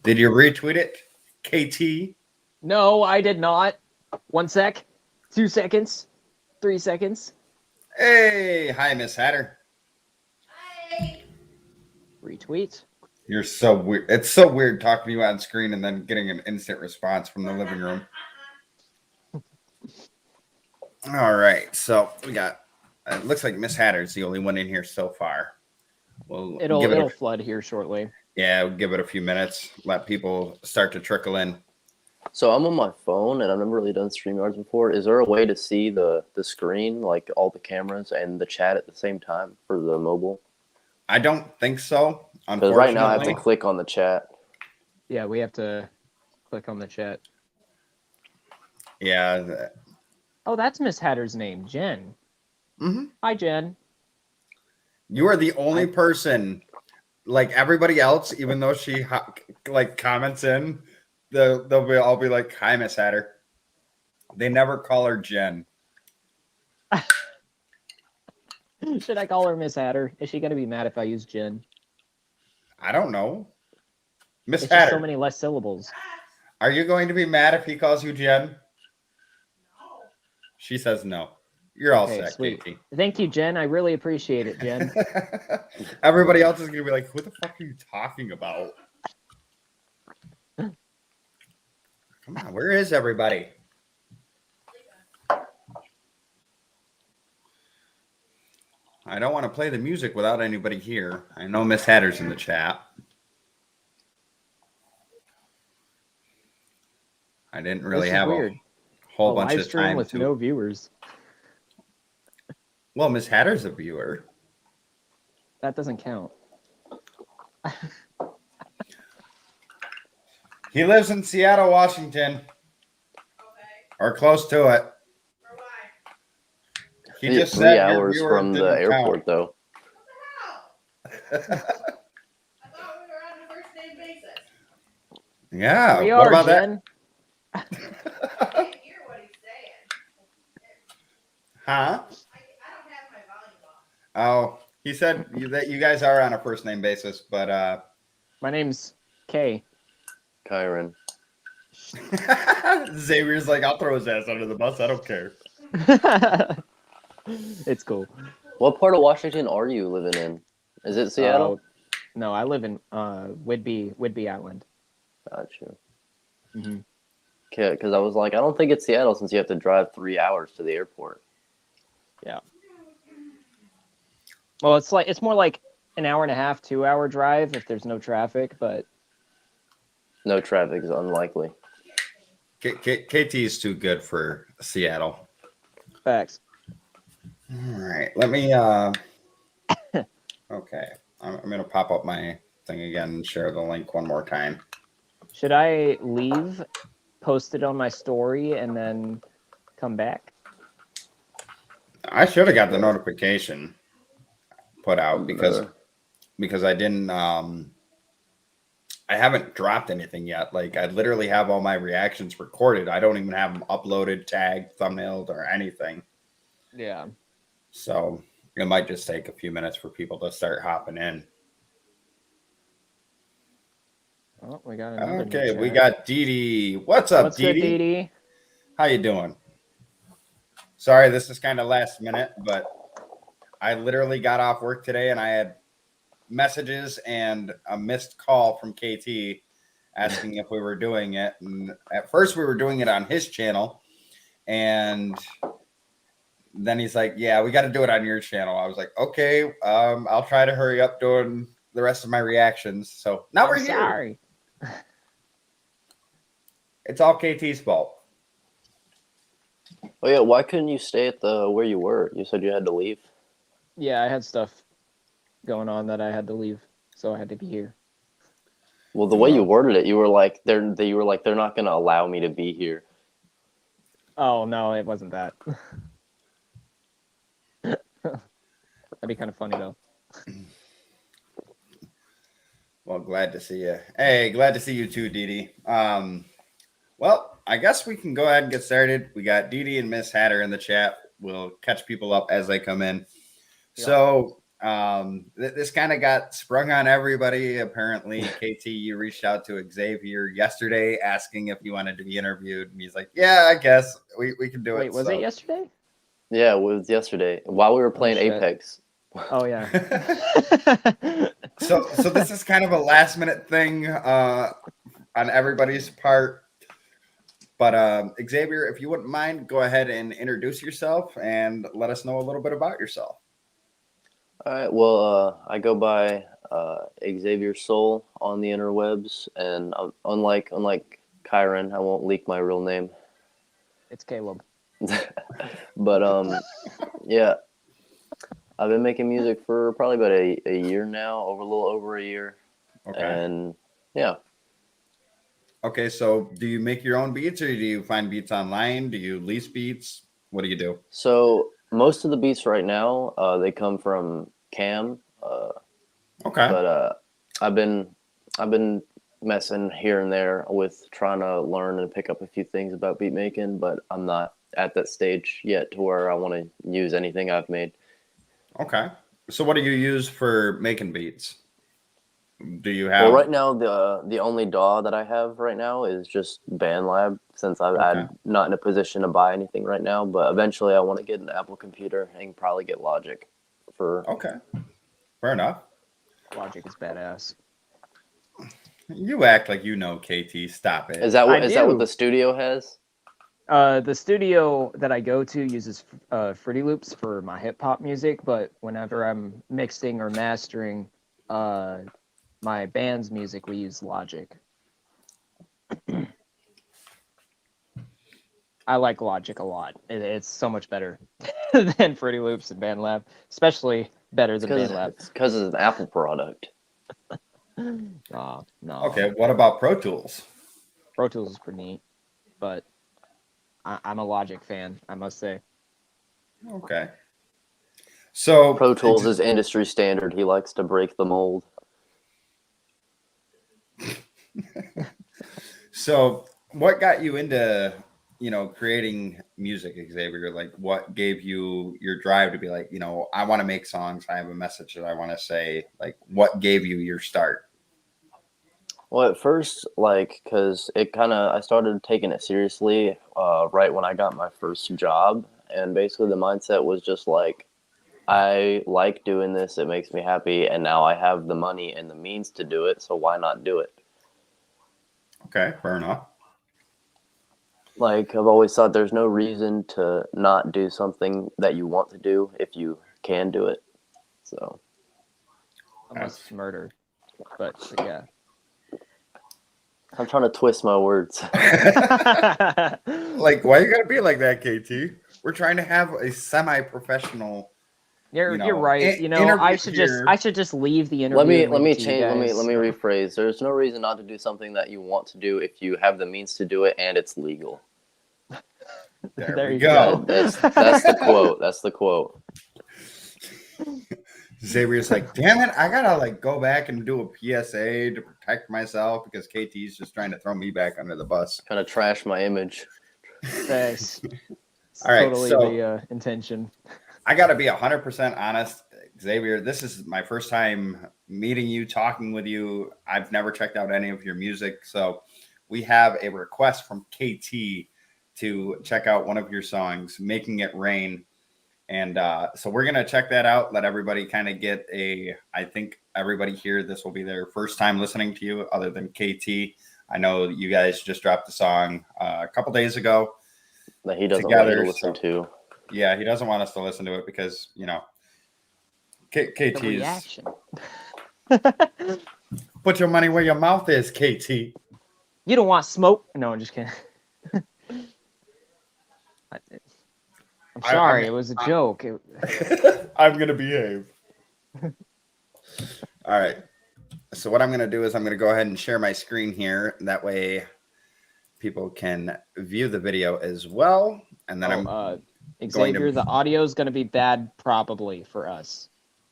Did you retweet it, KT? No, I did not. 1 sec. 2 seconds. 3 seconds. Hey, hi, Miss Hatter. Retweet. You're so weird. It's so weird talking to you on screen and then getting an instant response from the living room. All right, so we got. It looks like Miss Hatter's the only one in here so far. It'll flood here shortly. Yeah, we'll give it a few minutes. Let people start to trickle in. So I'm on my phone, and I've never really done StreamYards before. Is there a way to see the screen, like all the cameras and the chat at the same time for the mobile? I don't think so. Because right now I have to click on the chat. Yeah, we have to click on the chat. Yeah. Oh, that's Miss Hatter's name, Jen. Mm-hmm. Hi, Jen. You are the only person, like everybody else, even though she like comments in, they'll all be like, "Hi, Miss Hatter." They never call her Jen. Should I call her Miss Hatter? Is she gonna be mad if I use Jen? I don't know. Miss It's Hatter. just so many less syllables. Are you going to be mad if he calls you Jen? No. She says no. You're all set, sweet. Katie. Thank you, Jen. I really appreciate it, Jen. Everybody else is gonna be like, "Who the fuck are you talking about?" Come on, where is everybody? I don't want to play the music without anybody here. I know Miss Hatter's in the chat. I didn't really have a whole bunch of time with no viewers. Well, Miss Hatter's a viewer. That doesn't count. He lives in Seattle, Washington. Okay. Or close to it. For why? He just 3 hours from the airport, though. I thought we were on a first name basis. Yeah. We what are, about Jen. I can't hear what he's saying. Huh? I don't have my volume Oh, on. he said that you guys are on a first name basis, but my name's Kay. Kyron. Xavier's like, "I'll throw his ass under the bus. I don't care." It's cool. What part of Washington are you living in? Is it Seattle? No, I live in Whidbey Island. Gotcha. Mm-hmm. Okay, because I was like, I don't think it's Seattle since you have to drive 3 hours to the airport. Yeah. Well, it's more like an hour and a half, 2 hour drive if there's no traffic, but no traffic is unlikely. KT is too good for Seattle. Facts. All right, let me. Okay, I'm gonna pop up my thing again and share the link one more time. Should I leave, post it on my story, and then come back? I should have got the notification put out because I didn't. I haven't dropped anything yet. Like, I literally have all my reactions recorded. I don't even have them uploaded, tagged, thumbnailed, or anything. Yeah. So it might just take a few minutes for people to start hopping in. Oh, we got another. Okay, we got Dee Dee. What's up, Dee Dee? Dee Dee? How you doing? Sorry, this is kind of last minute, but I literally got off work today and I had messages and a missed call from KT asking if we were doing it. And at first we were doing it on his channel, and then he's like, "Yeah, we got to do it on your channel." I was like, "Okay, I'll try to hurry up doing the rest of my reactions." So now we're here. Sorry. It's all KT's fault. Oh yeah, why couldn't you stay at the where you were? You said you had to leave. Yeah, I had stuff going on that I had to leave, so I had to be here. Well, the way you worded it, you were like, they're not going to allow me to be here. Oh no, it wasn't that. That'd be kind of funny though. Well, glad to see you. Hey, glad to see you too, Dee Dee. Well, I guess we can go ahead and get started. We got Dee Dee and Miss Hatter in the chat. We'll catch people up as they come in. Yep. So This kind of got sprung on everybody. Apparently, KT, you reached out to Xavier yesterday asking if you wanted to be interviewed, and he's like, "Yeah, I guess we can do it." Wait, was it yesterday? Yeah, it was yesterday while we were playing shit. Apex. Oh yeah. So this is kind of a last minute thing on everybody's part. But Xavier, if you wouldn't mind, go ahead and introduce yourself and let us know a little bit about yourself. All right. Well, I go by Xavier Soul on the interwebs, and unlike Kyron, I won't leak my real name. It's Caleb. But yeah, I've been making music for probably about a year now, a little over a year. Okay. And yeah. Okay, so do you make your own beats or do you find beats online? Do you lease beats? What do you do? So most of the beats right now, they come from Cam. Okay. But I've been messing here and there with trying to learn and pick up a few things about beat making, but I'm not at that stage yet to where I want to use anything I've made. Okay. So what do you use for making beats? Do you have? Well, right now the only DAW that I have right now is just BandLab, since I'm not in a position to buy anything right now. But eventually, I want to get an Apple computer and probably get Logic for. Okay. Fair enough. Logic is badass. You act like you know, KT. Stop it. Is that what do. the studio has? The studio that I go to uses Fruity Loops for my hip hop music, but whenever I'm mixing or mastering my band's music, we use Logic. I like Logic a lot. It's so much better than Fruity Loops and BandLab, especially better than BandLab. It's because it's an Apple product. No. Okay. What about Pro Tools? Pro Tools is pretty neat, but I'm a Logic fan, I must say. Okay. So Pro Tools is industry standard. He likes to break the mold. So what got you into, creating music, Xavier? Like what gave you your drive to be like, I want to make songs. I have a message that I want to say. Like what gave you your start? Well, at first, because I started taking it seriously right when I got my first job. And basically the mindset was just like, I like doing this. It makes me happy. And now I have the money and the means to do it. So why not do it? Okay, fair enough. I've always thought there's no reason to not do something that you want to do if you can do it. So. Unless it's murder. But yeah. I'm trying to twist my words. Like, why you gotta be like that, KT? We're trying to have a semi-professional. You're right. I should just leave the interview. Let me rephrase. There's no reason not to do something that you want to do if you have the means to do it and it's legal. There we go. That's the quote. That's the quote. Xavier's like, damn it, I gotta go back and do a PSA to protect myself because KT's just trying to throw me back under the bus. Kind of trash my image. Thanks. All right, totally so the intention. I gotta be 100% honest, Xavier. This is my first time meeting you, talking with you. I've never checked out any of your music, so we have a request from KT to check out one of your songs, "Making It Rain." And so we're going to check that out. Let everybody kind of get I think everybody here, this will be their first time listening to you other than KT. I know you guys just dropped the song a couple days ago. That he doesn't want you to listen to. Yeah, he doesn't want us to listen to it because, KT's. Reaction. Put your money where your mouth is, KT. You don't want smoke? No, I'm just kidding. I'm sorry, it was a joke. I'm going to behave. All right. So what I'm going to do is I'm going to go ahead and share my screen here. That way people can view the video as well. And then Xavier, the audio is going to be bad probably for us.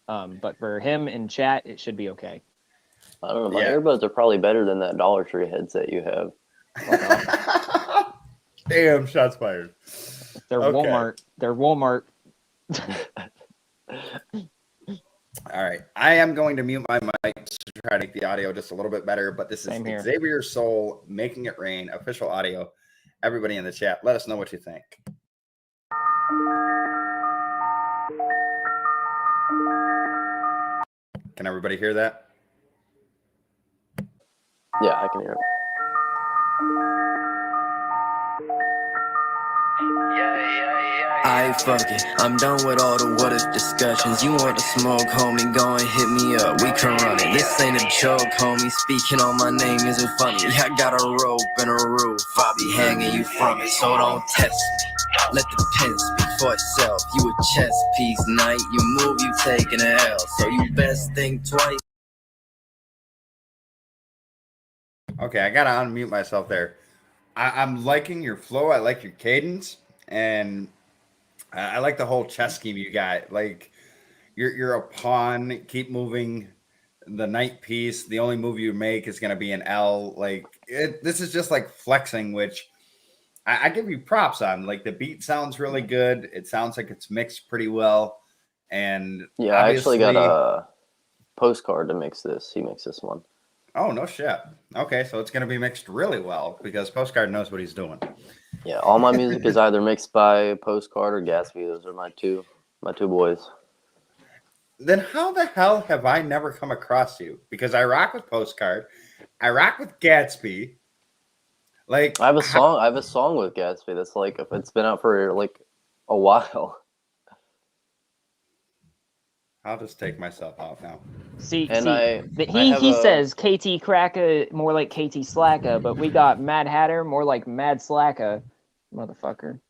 But for him in chat, it should be okay. I don't know. My earbuds are probably better than that Dollar Tree headset you have. Damn, shots fired. They're okay. Walmart. They're Walmart. All right. I am going to mute my mic to try to make the audio just a little bit better, but this Same here. is Xavier Soul, Making It Rain, official audio. Everybody in the chat, let us know what you think. Can everybody hear that? Yeah, I can hear it. Aight, fuck it, I'm done with all the what if discussions. You want to smoke, homie, go and hit me up, we can run it. This ain't a joke, homie, speaking on my name isn't funny. I got a rope and a roof, I be hanging you from it, so don't test me. Let the pen speak for itself, you a chess piece, night. You move, you taking an L, so you best think twice. Okay, I gotta unmute myself there. I'm liking your flow. I like your cadence, and I like the whole chess scheme you got. Like you're a pawn. Keep moving. The knight piece. The only move you make is gonna be an L. Like this is just like flexing, which I give you props on. Like the beat sounds really good. It sounds like it's mixed pretty well. And Yeah, I actually got a postcard to mix this. He mixed this one. Oh, no shit. Okay, so it's going to be mixed really well because Postcard knows what he's doing. Yeah, all my music is either mixed by Postcard or Gatsby. Those are my two boys. Then how the hell have I never come across you? Because I rock with Postcard, I rock with Gatsby. Like I have a song with Gatsby that's like it's been out for like a while. I'll just take myself out now. See, And he says KT Cracka more like KT Slacka, but we got Mad Hatter more like Mad Slacka, motherfucker.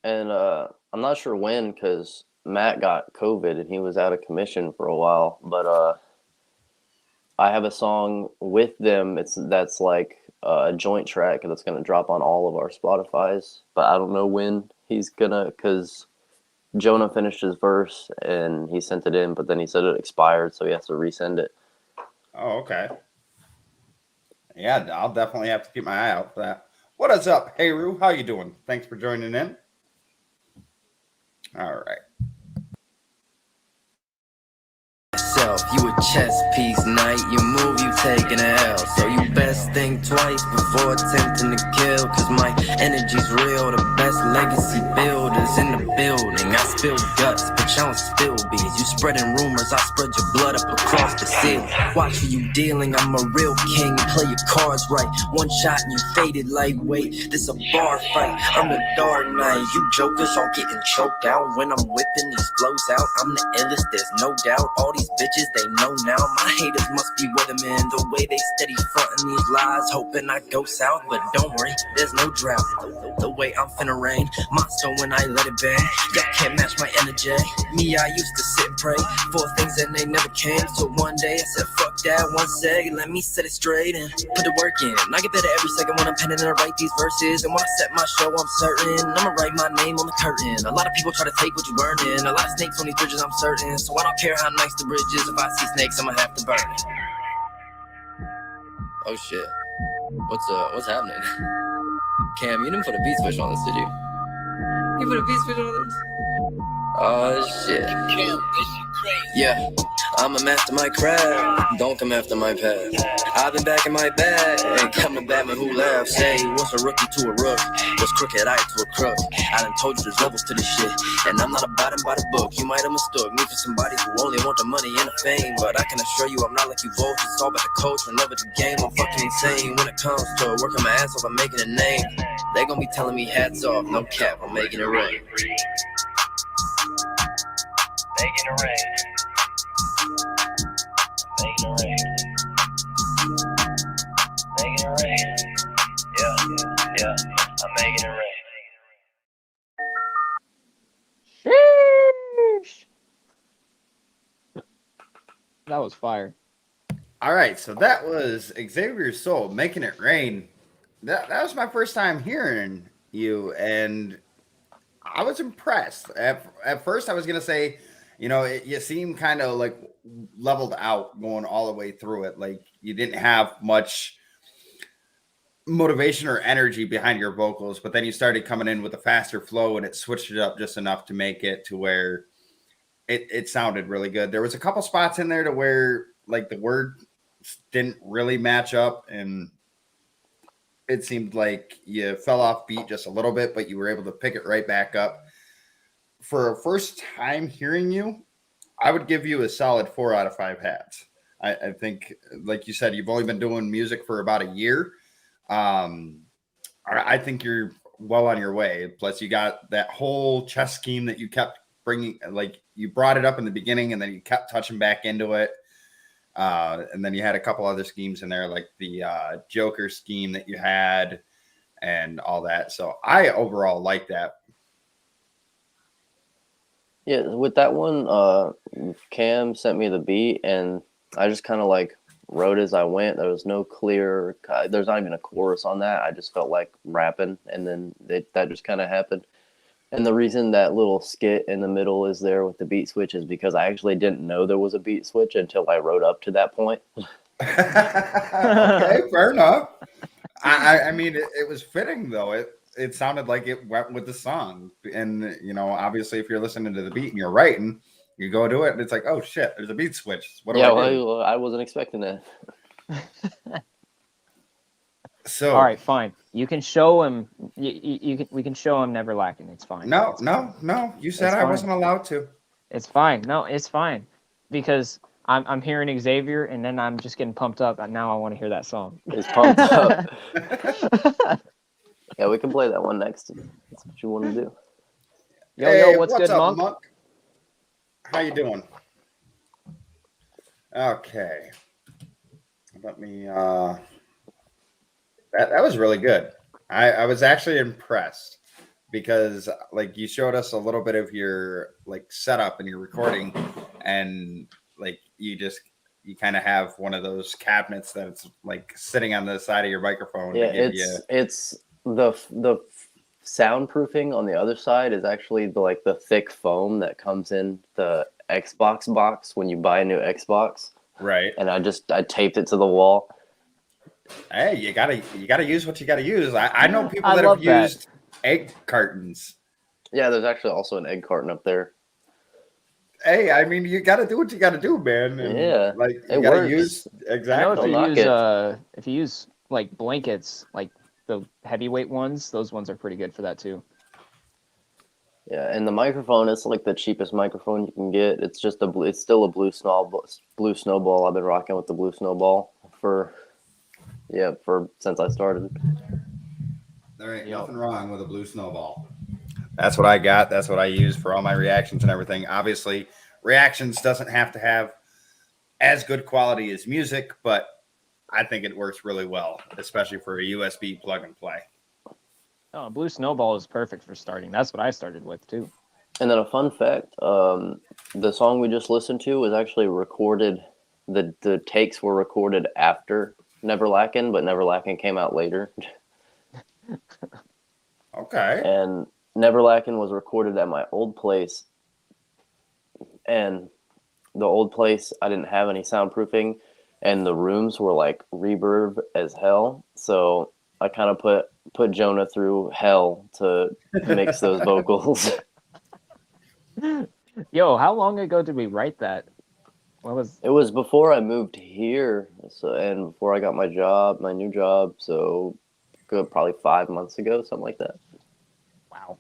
And I'm not sure when because Matt got COVID and he was out of commission for a while. But I have a song with them. That's like a joint track that's gonna drop on all of our Spotifys. But I don't know when he's gonna because Jonah finished his verse and he sent it in, but then he said it expired, so he has to resend it. Oh, okay. Yeah, I'll definitely have to keep my eye out for that. What is up, Hey Roo? How you doing? Thanks for joining in. All right. You a chess piece, night. You move, you taking an L, so you best think twice before attempting to kill. Cause my energy's real, the best legacy builders in the building. I spill guts, but y'all don't spill beans. You spreading rumors, I spread your blood up across the city. Watch who you dealing, I'm a real king. Play your cards right, one shot and you faded lightweight. This a bar fight, I'm the Dark Knight. You jokers all getting choked out when I'm whipping these flows out. I'm the illest, there's no doubt. All these bitches, they know now. My haters must be weathermen. The way they steady fronting these lies, hoping I go south. But don't worry, there's no drought. The way I'm finna rain, monster when I let it bang. Y'all can't match my energy. Me, I used to sit and pray for things that they never came. So one day I said, fuck that, one sec, let me set it straight and put the work in. I get better every second when I'm penning and I write these verses. And when I set my show, I'm certain I'ma write my name on the curtain. A lot of people try to take what you burn in. A lot of snakes on these bridges, I'm certain. So I don't care how nice the bridge is. If I see snakes, I'ma have to burn it. Oh shit. What's happening? Cam, you didn't put a beat switch on this, did you? You put a beat switch on this? Oh shit. Yeah, I'm a master my craft. Don't come after my past. I've been back in my bag. Ain't coming back, man, who left? Say, what's a rookie to a rook? What's crooked eye to a crook? I done told you there's levels to this shit. And I'm not abiding by the book. You might have mistook me for somebody who only want the money and the fame. But I can assure you I'm not like you both. It's all about the coach and never the game. I'm fucking insane when it comes to working my ass off. I'm making a name. They gon' be telling me hats off. No cap, I'm making it rain. Making it rain. Making it rain. Making it rain. Yeah, I'm making it rain. Sheesh. That was fire. All right, so that was Xavier Soul, Making It Rain. That was my first time hearing you, and I was impressed. At first, I was going to say, you know, you seem kind of like leveled out going all the way through it. Like you didn't have much motivation or energy behind your vocals, but then you started coming in with a faster flow and it switched it up just enough to make it to where it sounded really good. There was a couple spots in there to where like the word didn't really match up, and it seemed like you fell off beat just a little bit, but you were able to pick it right back up. For a first time hearing you, I would give you a solid 4 out of 5 hats. I think, like you said, you've only been doing music for about a year. I think you're well on your way. Plus, you got that whole chess scheme that you kept bringing, like you brought it up in the beginning, and then you kept touching back into it. And then you had a couple other schemes in there, like the Joker scheme that you had and all that. So I overall like that. Yeah, with that one, Cam sent me the beat, and I just kind of like wrote as I went. There was no clear, there's not even a chorus on that. I just felt like rapping, and then that just kind of happened. And the reason that little skit in the middle is there with the beat switch is because I actually didn't know there was a beat switch until I wrote up to that point. Okay, fair enough. I mean, it was fitting though. It sounded like it went with the song. And you know, obviously, if you're listening to the beat and you're writing, you go do it, and it's like, oh shit, there's a beat switch. What do I do? Well, I wasn't expecting that. So, All right, fine. You can show him. We can show him Never Lacking. It's fine. no. You said It's I fine. wasn't allowed to. It's fine. No, it's fine. Because I'm hearing Xavier, and then I'm just getting pumped up, and now I want to hear that song. It's pumped up. Yeah, we can play that one next. That's what you want to do. Yo, what's good, up, Monk? How you doing? Okay. Let me that was really good. I was actually impressed because like you showed us a little bit of your like setup and your recording, and like you kind of have one of those cabinets that's like sitting on the side of your microphone. Yeah, to give it's the soundproofing on the other side is actually the thick foam that comes in the Xbox box when you buy a new Xbox. right. And I taped it to the wall. Hey, you gotta use what you gotta use. I know people I that love have that. used egg cartons. Yeah, there's actually also an egg carton up there. Hey, I mean, you gotta do what you gotta do, man. And, Yeah, like you it gotta works. use I know exactly. if you use like blankets, like the heavyweight ones, those ones are pretty good for that too. Yeah, and the microphone is like the cheapest microphone you can get. It's just it's still a blue snowball. I've been rocking with the blue snowball since I started. There ain't nothing wrong with a blue snowball. That's what I got. That's what I use for all my reactions and everything. Obviously, reactions doesn't have to have as good quality as music, but I think it works really well, especially for a USB plug and play. Oh, Blue Snowball is perfect for starting. That's what I started with too. And then a fun fact, the song we just listened to was actually recorded, the takes were recorded after Never Lackin', but Never Lackin' came out later. Okay. And Never Lackin' was recorded at my old place. And the old place, I didn't have any soundproofing, and the rooms were like reverb as hell. So I kind of put Jonah through hell to mix those vocals. Yo, how long ago did we write that? It was before I moved here, and before I got my new job. So good, probably 5 months ago, something like that. Wow.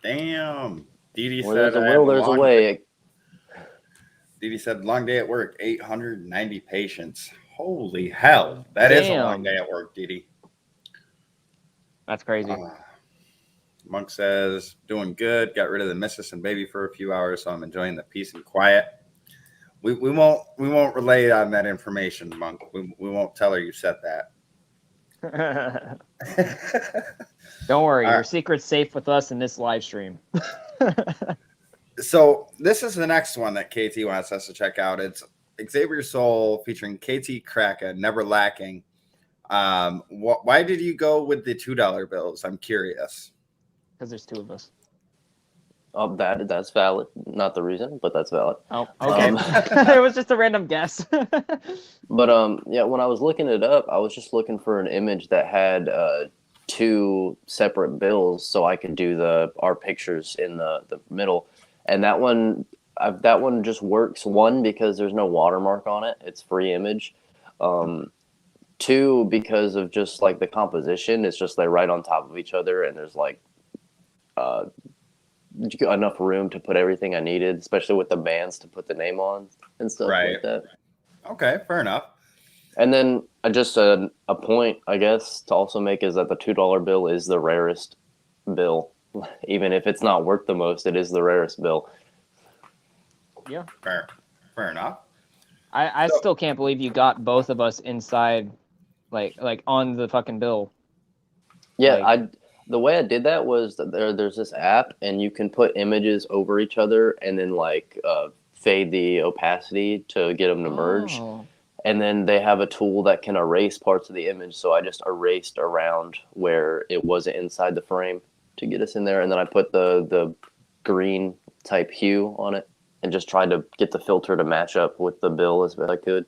Damn. Didi Where said, there's a will, there's a way. Didi said, long day at work, 890 patients. Holy hell. That is a long day at work, Didi. That's crazy. Monk says, doing good. Got rid of the missus and baby for a few hours, so I'm enjoying the peace and quiet. We won't relay on that information, Monk. We won't tell her you said that. Don't worry, your secret's safe with us in this live stream. So this is the next one that KT wants us to check out. It's Xavier Soul featuring KT Crackin, Never Lacking. Why did you go with the $2 bills? I'm curious. Because there's two of us. Oh, that's valid. Not the reason, but that's valid. Oh, okay. It was just a random guess. But yeah, when I was looking it up, I was just looking for an image that had two separate bills, so I could do our pictures in the middle. And that one, that one just works. One, because there's no watermark on it; it's free image. Two, because of just like the composition, it's just like right on top of each other, and there's like enough room to put everything I needed, especially with the bands to put the name on and stuff like that. Okay, fair enough. And then just a point, I guess, to also make is that the $2 bill is the rarest bill. Even if it's not worth the most, it is the rarest bill. Yeah. Fair enough. I still can't believe you got both of us inside, like on the fucking bill. Yeah, the way I did that was that there's this app, and you can put images over each other and then like fade the opacity to get them to merge. Oh. And then they have a tool that can erase parts of the image. So I just erased around where it wasn't inside the frame to get us in there. And then I put the green type hue on it and just tried to get the filter to match up with the bill as best I could.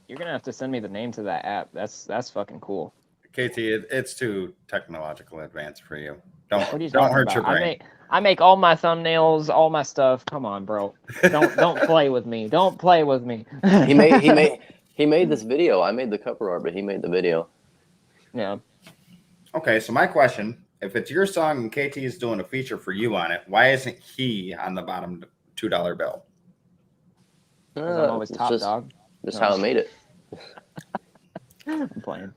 You're gonna have to send me the name to that app. That's fucking cool. KT, it's too technological advanced for you. What are you Don't talking hurt about? your brain. I make all my thumbnails, all my stuff. Come on, bro. Don't play with me. Don't play with me. He made this video. I made the cover art, but he made the video. Yeah. Okay, so my question, if it's your song and KT is doing a feature for you on it, why isn't he on the bottom $2 bill? I'm always top dog. Just how I made it. I'm playing.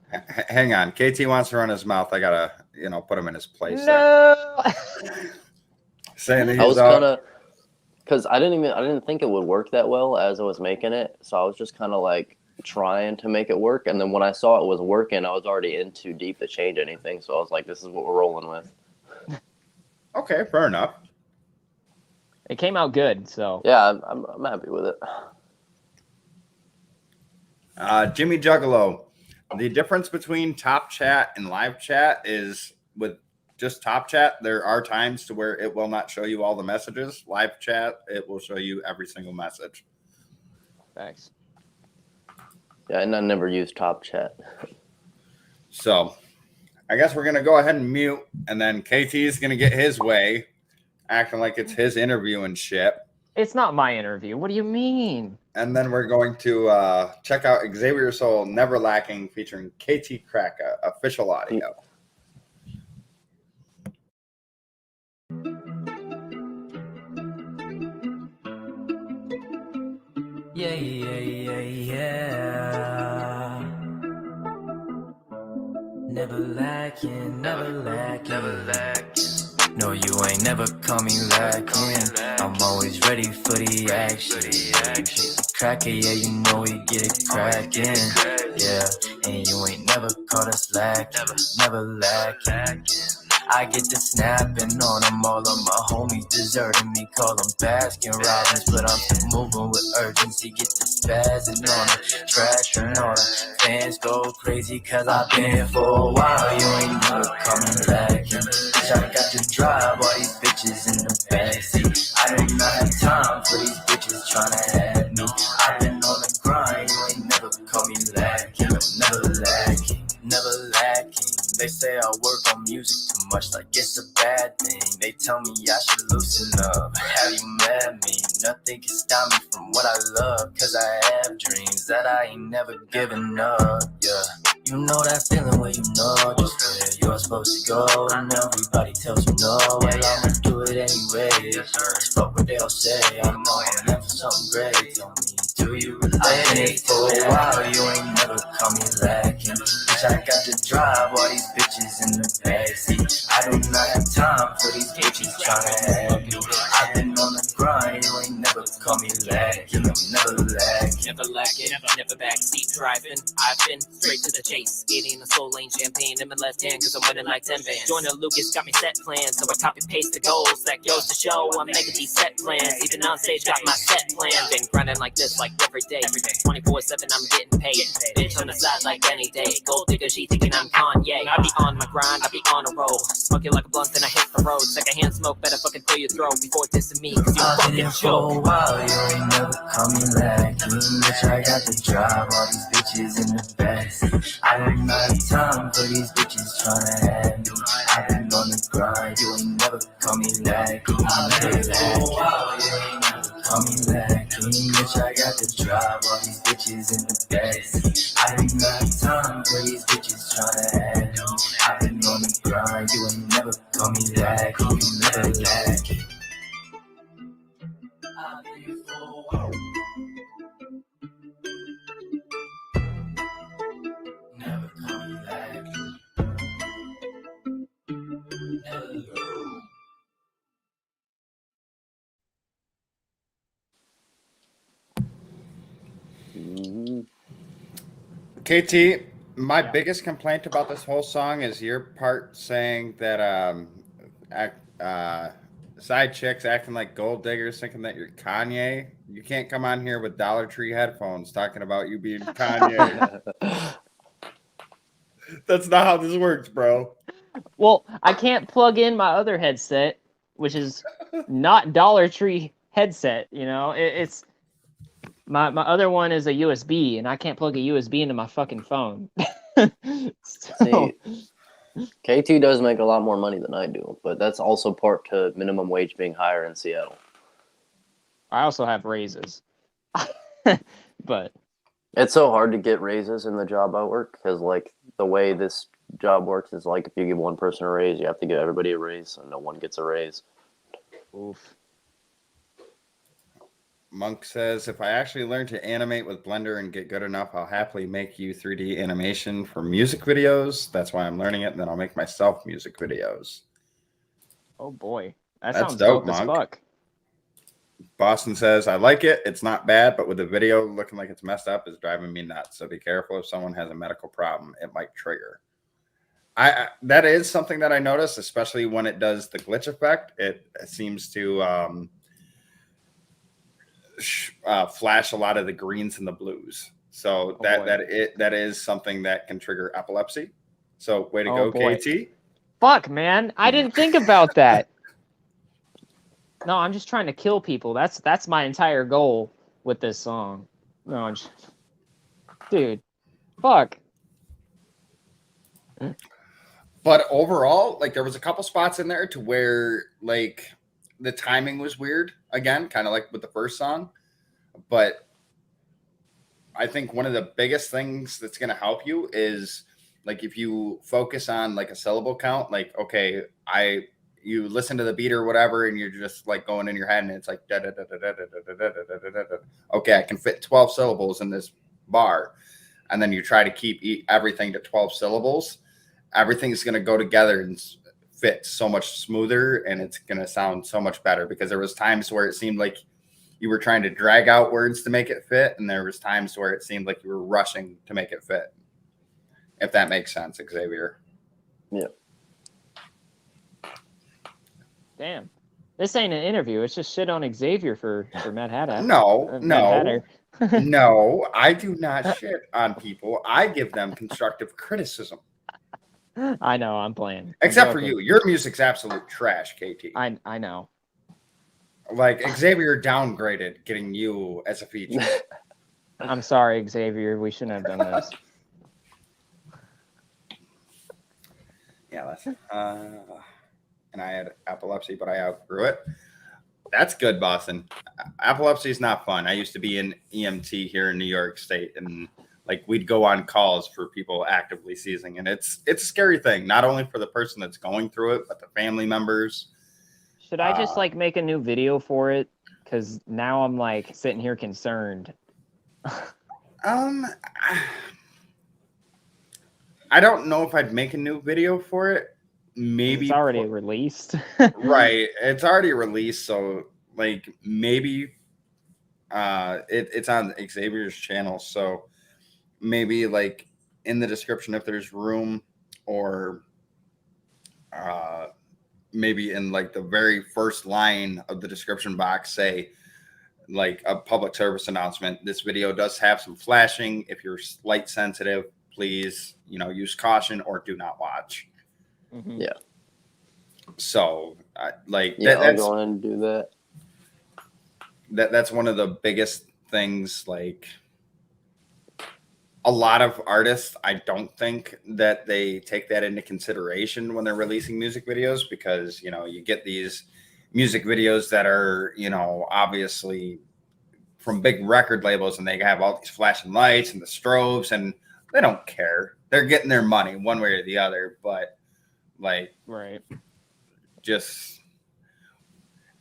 Hang on. KT wants to run his mouth. I gotta, put him in his place. No. Saying that I was he's out. kind of, because I didn't think it would work that well as I was making it. So I was just kind of like trying to make it work. And then when I saw it was working, I was already in too deep to change anything. So I was like, this is what we're rolling with. Okay, fair enough. It came out good, so. Yeah, I'm happy with it. Jimmy Juggalo. The difference between top chat and live chat is with just top chat, there are times to where it will not show you all the messages. Live chat, it will show you every single message. Thanks. Yeah, and I never used top chat. So I guess we're going to go ahead and mute, and then KT is going to get his way, acting like it's his interview and shit. It's not my interview. What do you mean? And then we're going to check out Xavier Soul Never Lacking featuring KT Crackin, official audio. Yeah, yeah, yeah, yeah. Never lacking, never lacking, never lacking. No, you ain't never call me lacking. I'm always ready for the action. Crackin', yeah, you know we get it crackin'. Yeah, and you ain't never caught us lacking, never lacking. I get to snapping on them, all of my homies deserting me, call them Baskin Robbins, but I'm still moving with urgency, get to spazzing on them, tracking on them, fans go crazy cause I've been here for a while, you ain't never coming lacking, bitch I got to drive all these bitches in the backseat, I do not have time for these bitches tryna have me, I've been on the grind, you ain't never call me lacking, never lacking, never lacking. They say I work on music too much, like it's a bad thing. They tell me I should loosen up. Have you met me? Nothing can stop me from what I love, cause I have dreams that I ain't never given up. Yeah, you know that feeling where you know just where you're supposed to go, and everybody tells you no. Well, I'ma do it anyway. Just fuck what they'll say. I know I'm meant for something great. Tell me, do you relate? I've been here for a while, you ain't never call me lacking. Bitch, I got to drive all these bitches in the backseat. I do not have time for these bitches tryna have me. I've been on the grind, you ain't never call me lacking. I'm never lacking. Never lacking, never backseat driving. I've been straight to the chase, eating a soul lane champagne in my left hand, cause I'm winning like 10 bands. Joyner Lucas got me set plans, so I copy paste the goals. That goes to show I'm making these set plans. Even on stage, got my set plan. Been grinding like this like every day. 24/7, I'm getting paid. Bitch on the side like any day. Gold digger, she thinking I'm Kanye. I be on my grind, I be on a roll. Smoke you like a blunt, then I hit the road. Secondhand smoke, better fucking throw your throat before dissing me, cause you I've been here fucking for a joke. while, you ain't never call me lacking. Bitch, I got to drive all these bitches in the backseat. I don't have time for these bitches tryna have me. I've been on the grind, you ain't never call me lacking. I'm never lacking. You ain't never call me to drive all these bitches in the backseat. I ain't got time for these bitches tryna add me. I've been on the grind, you ain't never call me lacking, you never lacking. I've been for never call me lacking. Never. Mhm. KT, my biggest complaint about this whole song is your part saying that side chicks acting like gold diggers, thinking that you're Kanye. You can't come on here with Dollar Tree headphones talking about you being Kanye. That's not how this works, bro. Well, I can't plug in my other headset, which is not Dollar Tree headset. You know, it's my other one is a USB, and I can't plug a USB into my fucking phone. So, See, KT does make a lot more money than I do, but that's also part to minimum wage being higher in Seattle. I also have raises, but It's so hard to get raises in the job I work because, like, the way this job works is like if you give one person a raise, you have to give everybody a raise, so no one gets a raise. oof. Monk says, if I actually learn to animate with Blender and get good enough, I'll happily make you 3D animation for music videos. That's why I'm learning it, and then I'll make myself music videos. Oh boy, that That's sounds dope, dope as Monk. fuck. Boston says, I like it. It's not bad, but with the video looking like it's messed up is driving me nuts. So be careful if someone has a medical problem, it might trigger. That is something that I noticed, especially when it does the glitch effect. It seems to flash a lot of the greens and the blues. So Oh, that is something that can trigger epilepsy. So way to Oh, go, boy. KT. Fuck, man, I didn't think about that. No, I'm just trying to kill people. That's my entire goal with this song. No, dude, fuck. But overall, like there was a couple spots in there to where like the timing was weird again, kind of like with the first song. But I think one of the biggest things that's going to help you is like if you focus on like a syllable count, like okay, you listen to the beat or whatever, and you're just like going in your head, and it's like okay, I can fit 12 syllables in this bar, and then you try to keep everything to 12 syllables. Everything's going to go together and fit so much smoother, and it's going to sound so much better because there was times where it seemed like you were trying to drag out words to make it fit, and there was times where it seemed like you were rushing to make it fit. If that makes sense, Xavier. Yeah. Damn. This ain't an interview. It's just shit on Xavier for Mad Hatter. No, Mad Hatter. no, I do not shit on people. I give them constructive criticism. I know, I'm playing. I'm Except for joking. you. Your music's absolute trash, KT. I know. Like Xavier downgraded getting you as a feature. I'm sorry, Xavier. We shouldn't have done this. Yeah, that's and I had epilepsy, but I outgrew it. That's good, Boston. Epilepsy is not fun. I used to be an EMT here in New York State, and like we'd go on calls for people actively seizing, and it's a scary thing, not only for the person that's going through it, but the family members. Should I just like make a new video for it? Because now I'm like sitting here concerned. I don't know if I'd make a new video for it. Maybe It's already released. right. It's already released, so like maybe it's on Xavier's channel, so maybe like in the description if there's room, or maybe in like the very first line of the description box say like a public service announcement. This video does have some flashing. If you're light sensitive, please, use caution or do not watch. Mhm. Yeah. So Yeah, I'll go ahead and do that. That's one of the biggest things. Like a lot of artists, I don't think that they take that into consideration when they're releasing music videos, because you get these music videos that are obviously from big record labels, and they have all these flashing lights and the strobes, and they don't care. They're getting their money one way or the other. But like, Right. just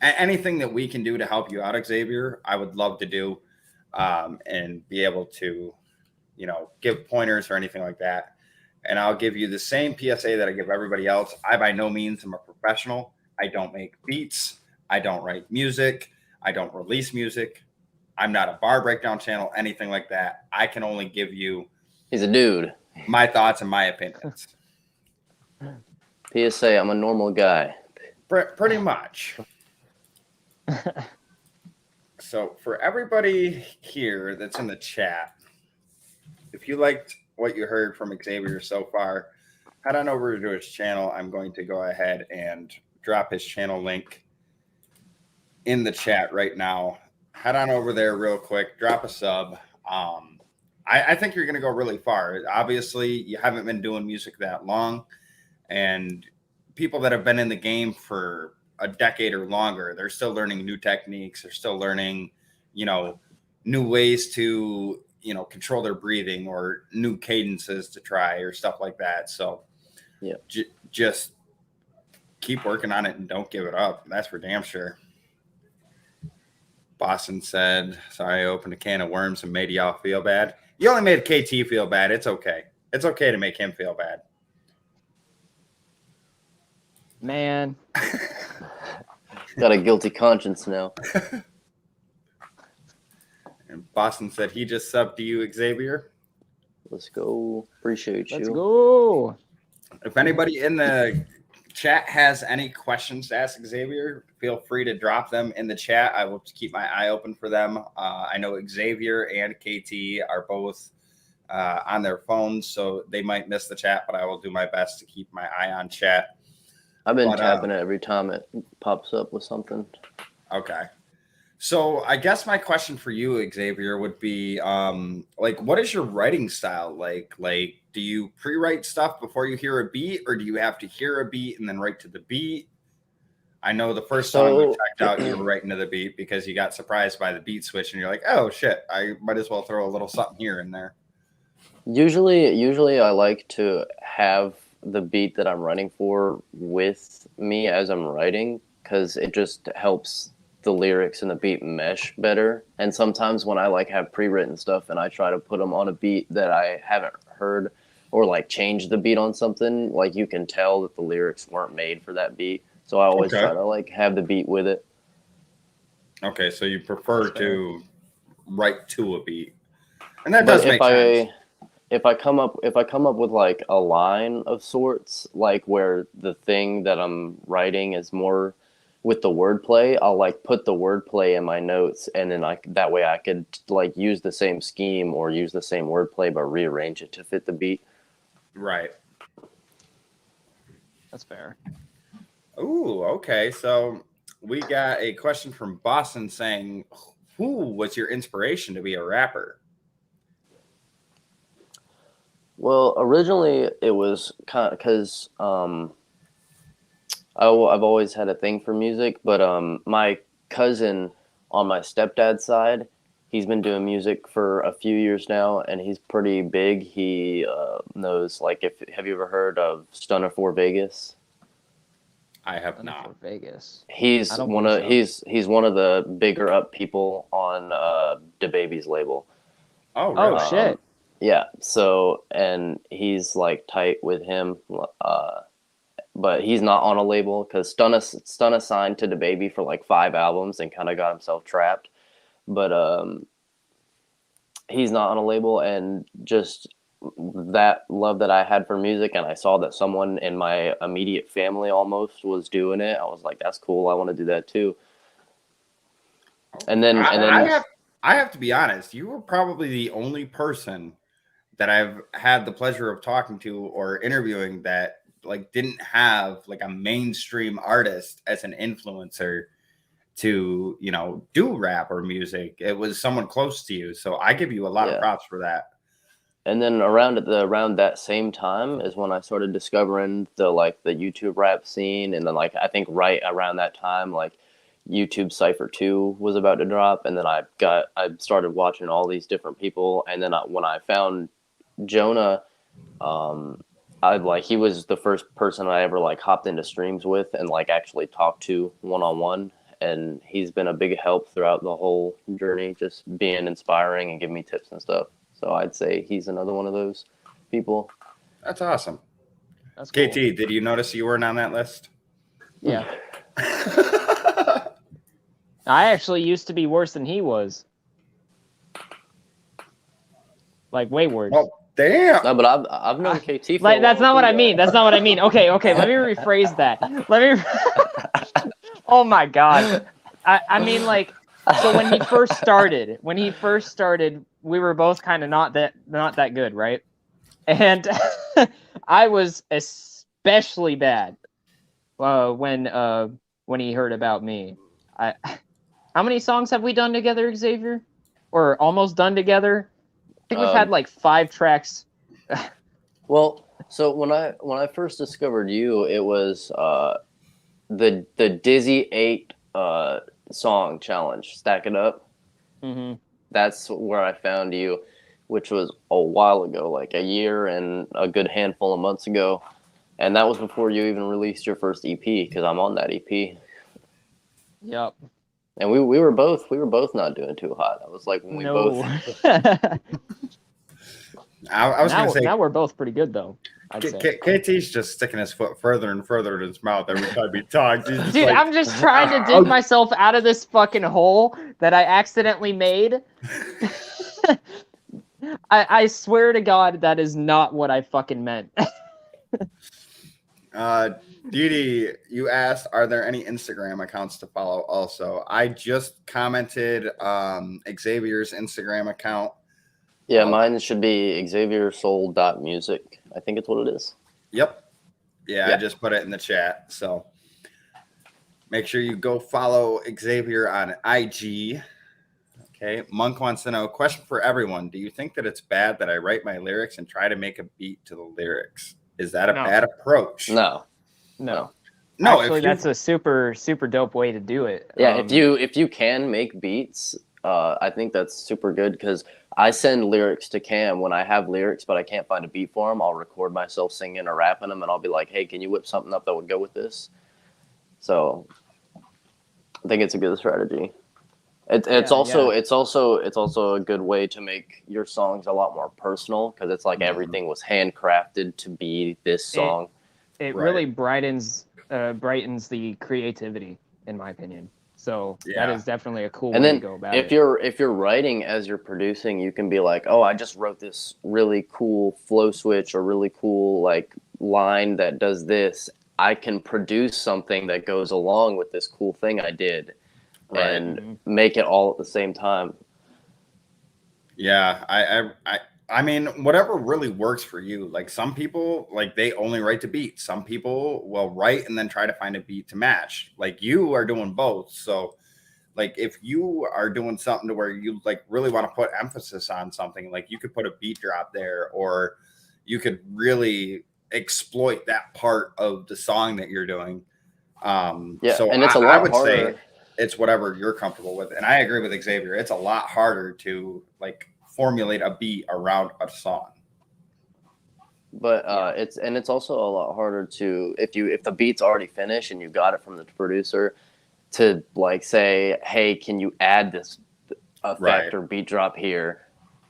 anything that we can do to help you out, Xavier, I would love to do, and be able to, you know, give pointers or anything like that. And I'll give you the same PSA that I give everybody else. I by no means am a professional. I don't make beats. I don't write music. I don't release music. I'm not a bar breakdown channel, anything like that. I can only give you He's a dude. my thoughts and my opinions. PSA, I'm a normal guy. Pretty much. So for everybody here that's in the chat, if you liked what you heard from Xavier so far, head on over to his channel. I'm going to go ahead and drop his channel link in the chat right now. Head on over there real quick, drop a sub. I think you're going to go really far. Obviously, you haven't been doing music that long, and people that have been in the game for a decade or longer, they're still learning new techniques. They're still learning, you know, new ways to, you know, control their breathing or new cadences to try or stuff like that. So yeah, just keep working on it and don't give it up. That's for damn sure. Boston said, sorry, I opened a can of worms and made y'all feel bad. You only made KT feel bad. It's okay. It's okay to make him feel bad. Man. Got a guilty conscience now. And Boston said he just subbed to you, Xavier. Let's go. Appreciate you. Let's go. If anybody in the chat has any questions to ask Xavier, feel free to drop them in the chat. I will keep my eye open for them. I know Xavier and KT are both on their phones, so they might miss the chat, but I will do my best to keep my eye on chat. I've been tapping it every time it pops up with something. Okay. So I guess my question for you, Xavier, would be like, what is your writing style like? Like, do you pre-write stuff before you hear a beat, or do you have to hear a beat and then write to the beat? I know the first song you checked out, you were writing to the beat because you got surprised by the beat switch and you're like, oh shit, I might as well throw a little something here and there. Usually I like to have the beat that I'm writing for with me as I'm writing, because it just helps the lyrics and the beat mesh better. And sometimes when I like have pre-written stuff and I try to put them on a beat that I haven't heard, or like change the beat on something, like you can tell that the lyrics weren't made for that beat. So I always try to like have the beat with it. Okay, so you prefer to write to a beat, and that does make sense. If I come up with like a line of sorts, like where the thing that I'm writing is more with the wordplay, I'll like put the wordplay in my notes, and then that way I could like use the same scheme or use the same wordplay but rearrange it to fit the beat. Right. That's fair. Ooh, okay. So we got a question from Boston saying, who was your inspiration to be a rapper? Well, originally it was kind of because I've always had a thing for music, but my cousin on my stepdad's side, he's been doing music for a few years now, and he's pretty big. He knows, like, have you ever heard of Stunner for Vegas? I have not. Vegas. He's one of the bigger up people on DaBaby's label. Oh, really? Oh shit. Yeah. So, and he's like tight with him, but he's not on a label because Stunna signed to DaBaby for like 5 albums and kind of got himself trapped. But he's not on a label, and just that love that I had for music, and I saw that someone in my immediate family almost was doing it. I was like, that's cool. I want to do that too. And then I have to be honest, you were probably the only person that I've had the pleasure of talking to or interviewing that like didn't have like a mainstream artist as an influencer to, you know, do rap or music. It was someone close to you. So I give you a lot of props for that. And then around that same time is when I started discovering the YouTube rap scene. And then like, I think right around that time, like YouTube Cypher 2 was about to drop, and then I started watching all these different people, and then when I found Jonah, he was the first person I ever like hopped into streams with and like actually talked to one-on-one, and he's been a big help throughout the whole journey, just being inspiring and giving me tips and stuff. So I'd say he's another one of those people. That's awesome. That's cool. KT, did you notice you weren't on that list? Yeah. I actually used to be worse than he was. Like way worse. Well, damn. No, but I've known KT for Like that's not what I mean. That's not what I mean. Okay. Let me rephrase that. Oh my god. I mean, like, so when he first started, we were both kind of not that good, right? And I was especially bad when he heard about me. How many songs have we done together, Xavier? Or almost done together? I think we've had like 5 tracks. Well, so when I first discovered you, it was the Dizzy 8 song challenge, Stack It Up. Mm-hmm. That's where I found you, which was a while ago, like a year and a good handful of months ago, and that was before you even released your first EP, because I'm on that EP. Yep. And we were both not doing too hot. That was like when we both. I was going to say, now we're both pretty good though. I'd say. KT's just sticking his foot further and further in his mouth every time he talks. Dude, like, I'm just trying to dig myself out of this fucking hole that I accidentally made. I swear to God, that is not what I fucking meant. Didi, you asked, are there any Instagram accounts to follow also? I just commented Xavier's Instagram account. Yeah, mine should be xaviersoul.music. I think it's what it is. Yep. Yeah, I just put it in the chat. So make sure you go follow Xavier on IG. Okay. Monk wants to know, question for everyone. Do you think that it's bad that I write my lyrics and try to make a beat to the lyrics? Is that a bad approach? No. Actually, that's a super, super dope way to do it. Yeah, if you can make beats, I think that's super good, because I send lyrics to Cam when I have lyrics, but I can't find a beat for them. I'll record myself singing or rapping them, and I'll be like, "Hey, can you whip something up that would go with this?" So, I think it's a good strategy. It's also a good way to make your songs a lot more personal, because it's like everything was handcrafted to be this song. It really brightens the creativity, in my opinion. So that is definitely a cool way to go about it. If you're writing as you're producing, you can be like, oh, I just wrote this really cool flow switch or really cool like line that does this. I can produce something that goes along with this cool thing I did, and make it all at the same time. Yeah, I mean, whatever really works for you. Like some people, like they only write to beat. Some people will write and then try to find a beat to match. Like you are doing both. So like if you are doing something to where you like really want to put emphasis on something, like you could put a beat drop there, or you could really exploit that part of the song that you're doing. So and it's a lot I would harder. say it's whatever you're comfortable with. And I agree with Xavier. It's a lot harder to like formulate a beat around a song. But it's also a lot harder to if the beat's already finished and you got it from the producer, to like say, hey, can you add this effect or beat drop here?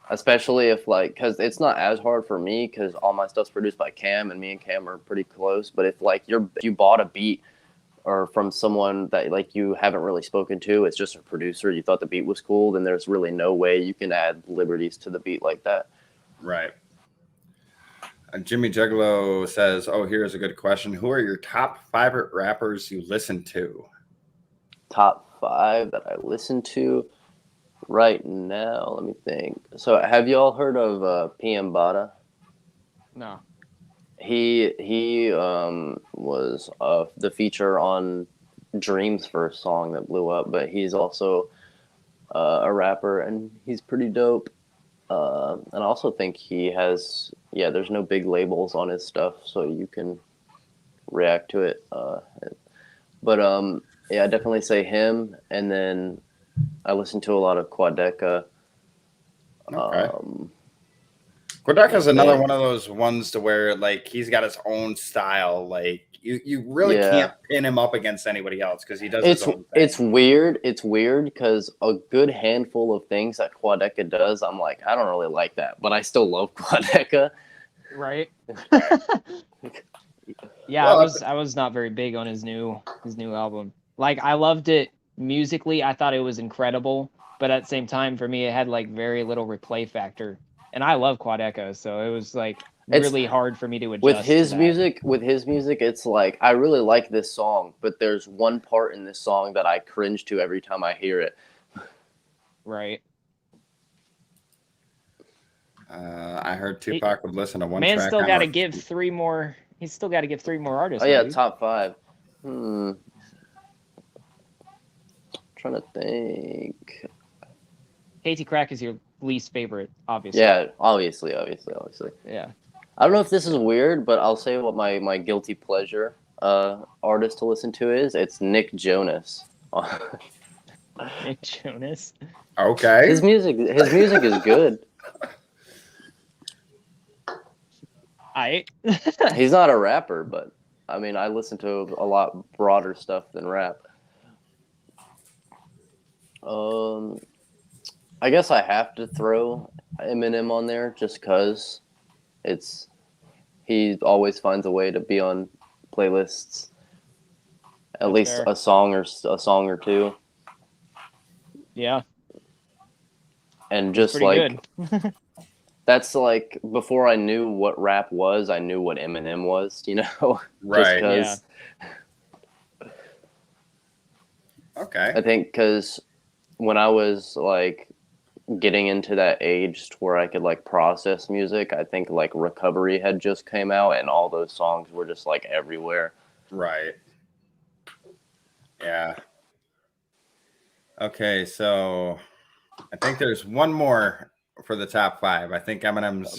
Especially if like, because it's not as hard for me because all my stuff's produced by Cam, and me and Cam are pretty close. But if like you bought a beat or from someone that like you haven't really spoken to, it's just a producer, you thought the beat was cool, then there's really no way you can add liberties to the beat like that. Right. Jimmy Juggalo says, oh, here's a good question. Who are your top 5 rappers you listen to? Top 5 that I listen to right now, let me think. So have you all heard of PM Bada? No. He was the feature on Dream's first song that blew up, but he's also a rapper, and he's pretty dope. And I also think he has, there's no big labels on his stuff, so you can react to it. But Yeah, I definitely say him, and then I listen to a lot of Quadeca. Okay. Um, Quadeca's I another think, one of those ones to where like he's got his own style. Like you really yeah. can't pin him up against anybody else because he does his It's own it's thing. weird. It's weird because a good handful of things that Quadeca does, I'm like, I don't really like that, but I still love Quadeca. Right. Right. Yeah, Well, I was not very big on his new album. Like I loved it musically. I thought it was incredible, but at the same time for me it had like very little replay factor. And I love Quad Echo, so it was like It's really hard for me to with adjust to his that. music. With his music, it's like I really like this song, but there's one part in this song that I cringe to every time I hear it. Right. I heard Tupac would listen to one Man track. still on got to repeat. give three more. He's still got to give three more artists. Oh yeah, maybe. top five. Trying to think. Katie Crack is your least favorite, obviously. Yeah, obviously. Yeah. I don't know if this is weird, but I'll say what my guilty pleasure artist to listen to is. It's Nick Jonas. Nick Jonas. Okay. His music is good. He's not a rapper, but I mean, I listen to a lot broader stuff than rap. I guess I have to throw Eminem on there just because he always finds a way to be on playlists, at That's least fair. a song or two, Yeah. and just Pretty like good. that's like before I knew what rap was, I knew what Eminem was, just Right. because. Okay. I think because when I was like getting into that age where I could like process music, I think like Recovery had just came out and all those songs were just like everywhere. Right. Yeah. Okay, so I think there's one more for the top five. I think Eminem's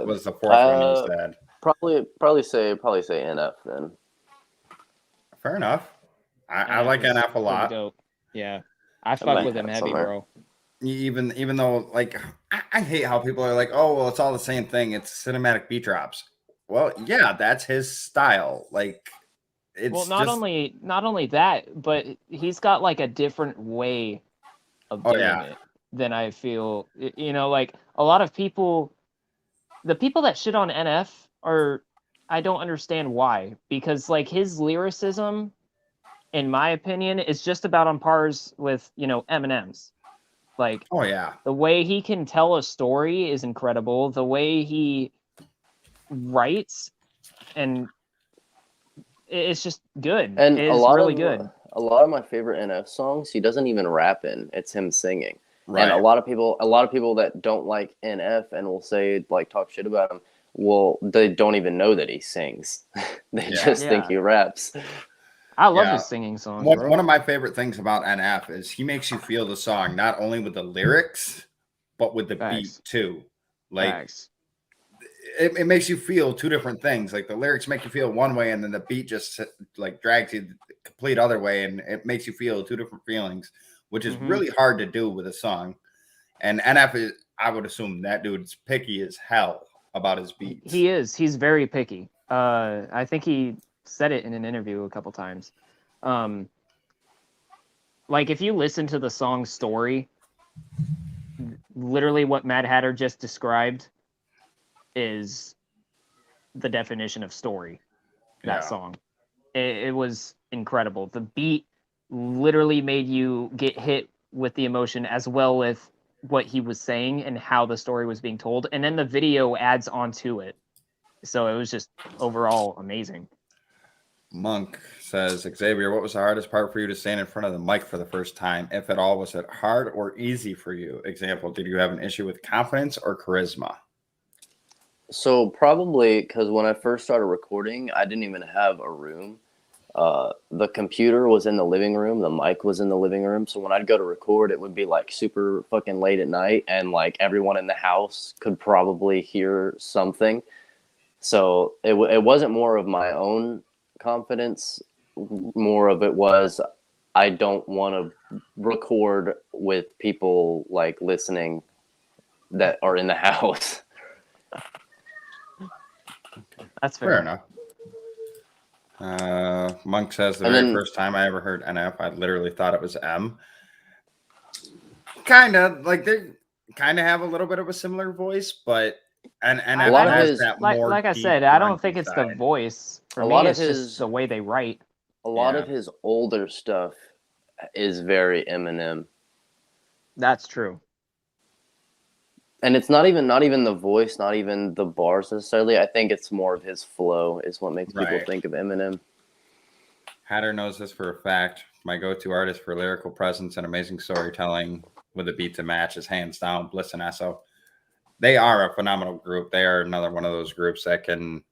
was the fourth one you said. Probably say NF then. Fair enough. I like NF a lot. Dope. Yeah. I might fuck with him have heavy, somewhere. bro. Even though like I hate how people are like, oh well, it's all the same thing. It's cinematic beat drops. Well, yeah, that's his style. Like it's Well, not only that, but he's got like a different way of doing it than I feel. Like a lot of people, the people that shit on NF are, I don't understand why, because like his lyricism, in my opinion, is just about on pars with Eminem's. Like, oh yeah, the way he can tell a story is incredible. The way he writes, and it's just good. And It's really good. A lot of my favorite NF songs, he doesn't even rap in; it's him singing. right. And a lot of people that don't like NF and will say like talk shit about him, well, they don't even know that he sings. They just think he raps. I love his singing songs. One of my favorite things about NF is he makes you feel the song not only with the lyrics, but with the beat too. Like it makes you feel two different things. Like the lyrics make you feel one way, and then the beat just like drags you the complete other way, and it makes you feel two different feelings, which is really hard to do with a song. And NF is, I would assume that dude's picky as hell about his beats. He is. He's very picky. I think he said it in an interview a couple times. Like if you listen to the song Story, literally what Mad Hatter just described is the definition of story. That song. It was incredible. The beat literally made you get hit with the emotion as well with what he was saying and how the story was being told. And then the video adds onto it. So it was just overall amazing. Monk says, Xavier, what was the hardest part for you to stand in front of the mic for the first time? If at all, was it hard or easy for you? Example, did you have an issue with confidence or charisma? So probably because when I first started recording, I didn't even have a room. The computer was in the living room. The mic was in the living room. So when I'd go to record, it would be like super fucking late at night. And like everyone in the house could probably hear something. So it wasn't more of my own confidence. More of it was I don't want to record with people like listening that are in the house. That's Fair fair. enough. Monk says the And very then- first time I ever heard NF, I literally thought it was M. Kind of like they kind of have a little bit of a similar voice, but and NF A lot of has his- that Like more. I deep, said, I don't grungy think it's the side. voice. For A me, lot of it's just his- the way they write. A lot Yeah. of his older stuff is very Eminem. That's true. And it's not even the voice, not even the bars necessarily. I think it's more of his flow is what makes people Right. think of Eminem. Hatter knows this for a fact. My go-to artist for lyrical presence and amazing storytelling with a beat to match is hands down Bliss and Esso. They are a phenomenal group. They are another one of those groups that can,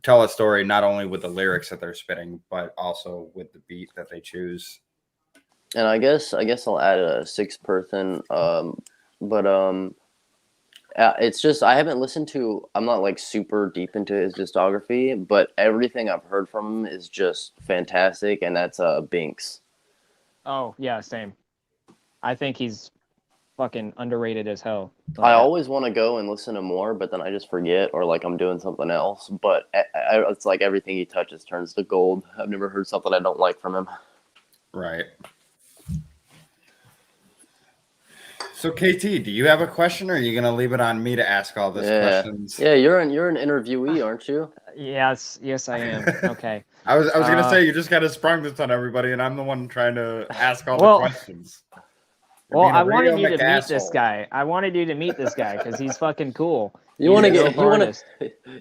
tell a story not only with the lyrics that they're spitting, but also with the beat that they choose. And I guess I'll add a sixth person. It's just I haven't listened to. I'm not like super deep into his discography, but everything I've heard from him is just fantastic, and that's Binks. Oh yeah, same. I think he's fucking underrated as hell. I always want to go and listen to more, but then I just forget, or like I'm doing something else. But it's like everything he touches turns to gold. I've never heard something I don't like from him. Right. So KT, do you have a question, or are you gonna leave it on me to ask all these questions? Yeah, you're an interviewee, aren't you? Yes, I am. Okay. I was gonna say you just kind of sprung this on everybody, and I'm the one trying to ask all the questions. You're Well, being a I wanted real you to meet this McAsshole. guy. I wanted you to meet this guy because he's fucking cool. You want to He's a get dope artist.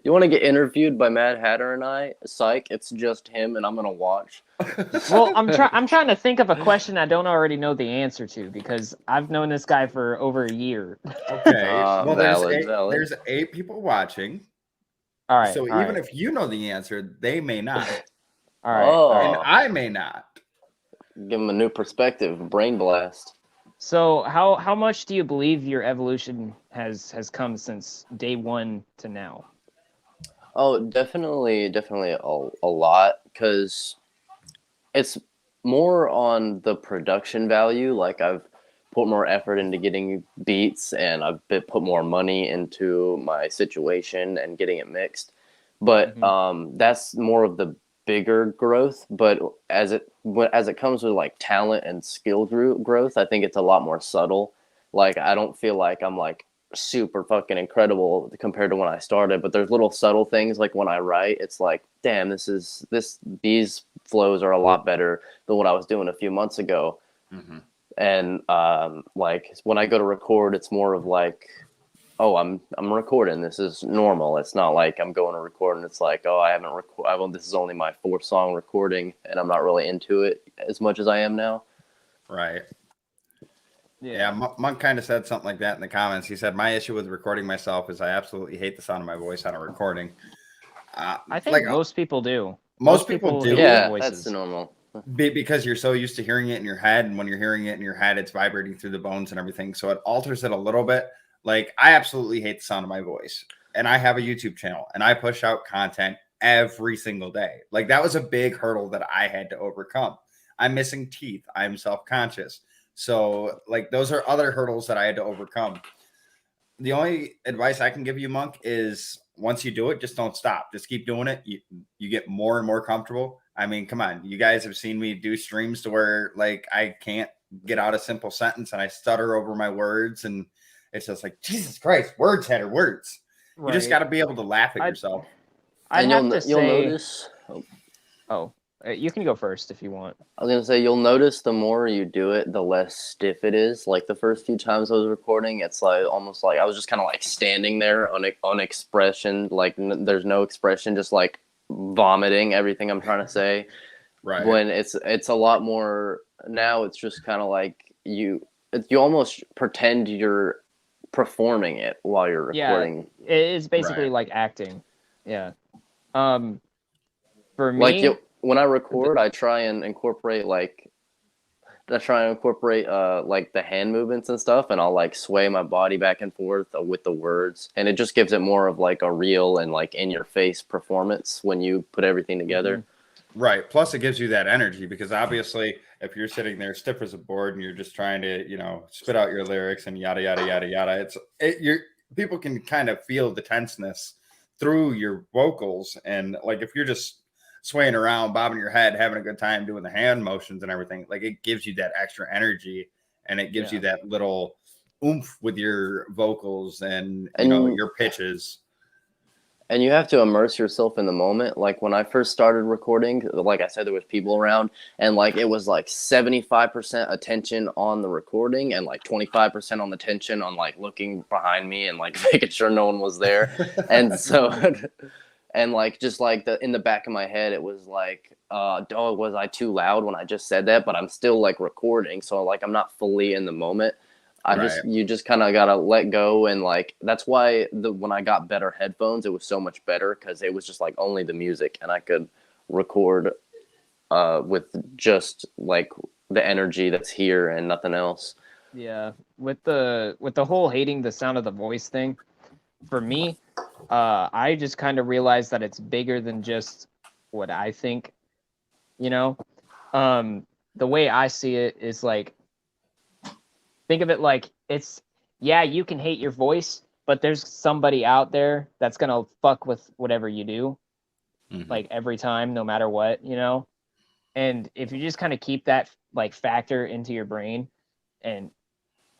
you want to get interviewed by Mad Hatter and I? Psych, it's just him, and I'm gonna watch. Well, I'm trying to think of a question I don't already know the answer to because I've known this guy for over a year. Okay. Well, valid. there's 8 people watching. All right. So all even right, if you know the answer, they may not, all right. Oh. and I may not. Give him a new perspective, brain blast. So how much do you believe your evolution has come since day one to now? Oh, definitely a lot, because it's more on the production value. Like I've put more effort into getting beats, and I've put more money into my situation and getting it mixed. But that's more of the bigger growth. But as it comes with like talent and skill growth, I think it's a lot more subtle. Like I don't feel like I'm like super fucking incredible compared to when I started, but there's little subtle things like when I write, it's like, damn, these flows are a lot better than what I was doing a few months ago. Mm-hmm. And like when I go to record, it's more of like, oh, I'm recording. This is normal. It's not like I'm going to record and it's like, oh, I haven't recorded. This is only my 4th song recording, and I'm not really into it as much as I am now. Right. Yeah, Monk kind of said something like that in the comments. He said, my issue with recording myself is I absolutely hate the sound of my voice on a recording. I think most people do. Most people do. hate their Yeah, voices. that's normal. Because you're so used to hearing it in your head, and when you're hearing it in your head, it's vibrating through the bones and everything. So it alters it a little bit. Like I absolutely hate the sound of my voice, and I have a YouTube channel, and I push out content every single day. Like that was a big hurdle that I had to overcome. I'm missing teeth. I'm self-conscious. So like those are other hurdles that I had to overcome. The only advice I can give you, Monk, is once you do it, just don't stop. Just keep doing it. You get more and more comfortable. I mean, come on. You guys have seen me do streams to where like I can't get out a simple sentence and I stutter over my words, and it's just like, Jesus Christ, words, Hatter, words. You just got to be able to laugh at yourself. And I'll have to you'll say. notice. Oh, you can go first if you want. I was gonna say you'll notice the more you do it, the less stiff it is. Like the first few times I was recording, it's like almost like I was just kind of like standing there on expression, like there's no expression, just like vomiting everything I'm trying to say. Right. When it's a lot more now, it's just kind of like you almost pretend you're performing it while you're recording. Yeah, it's basically Right. like acting. Yeah. For me, Like when I record, I try and incorporate like the hand movements and stuff, and I'll like sway my body back and forth with the words, and it just gives it more of like a real and like in your face performance when you put everything together. Right. Plus, it gives you that energy because obviously, if you're sitting there stiff as a board and you're just trying to, spit out your lyrics and yada yada yada yada, people can kind of feel the tenseness through your vocals, and like if you're just swaying around, bobbing your head, having a good time, doing the hand motions and everything, like it gives you that extra energy, and it gives you that little oomph with your vocals and your pitches. And you have to immerse yourself in the moment. Like when I first started recording, like I said, there was people around, and like it was like 75% attention on the recording and like 25% on the tension on like looking behind me and like making sure no one was there. And so, and like just like in the back of my head, it was like, oh, was I too loud when I just said that? But I'm still like recording, so like I'm not fully in the moment. You just kind of gotta let go, and like that's why when I got better headphones, it was so much better because it was just like only the music, and I could record with just like the energy that's here and nothing else. Yeah, with the whole hating the sound of the voice thing, for me, I just kind of realized that it's bigger than just what I think. The way I see it is like, think of it like you can hate your voice, but there's somebody out there that's gonna fuck with whatever you do, like every time, no matter what, And if you just kind of keep that like factor into your brain and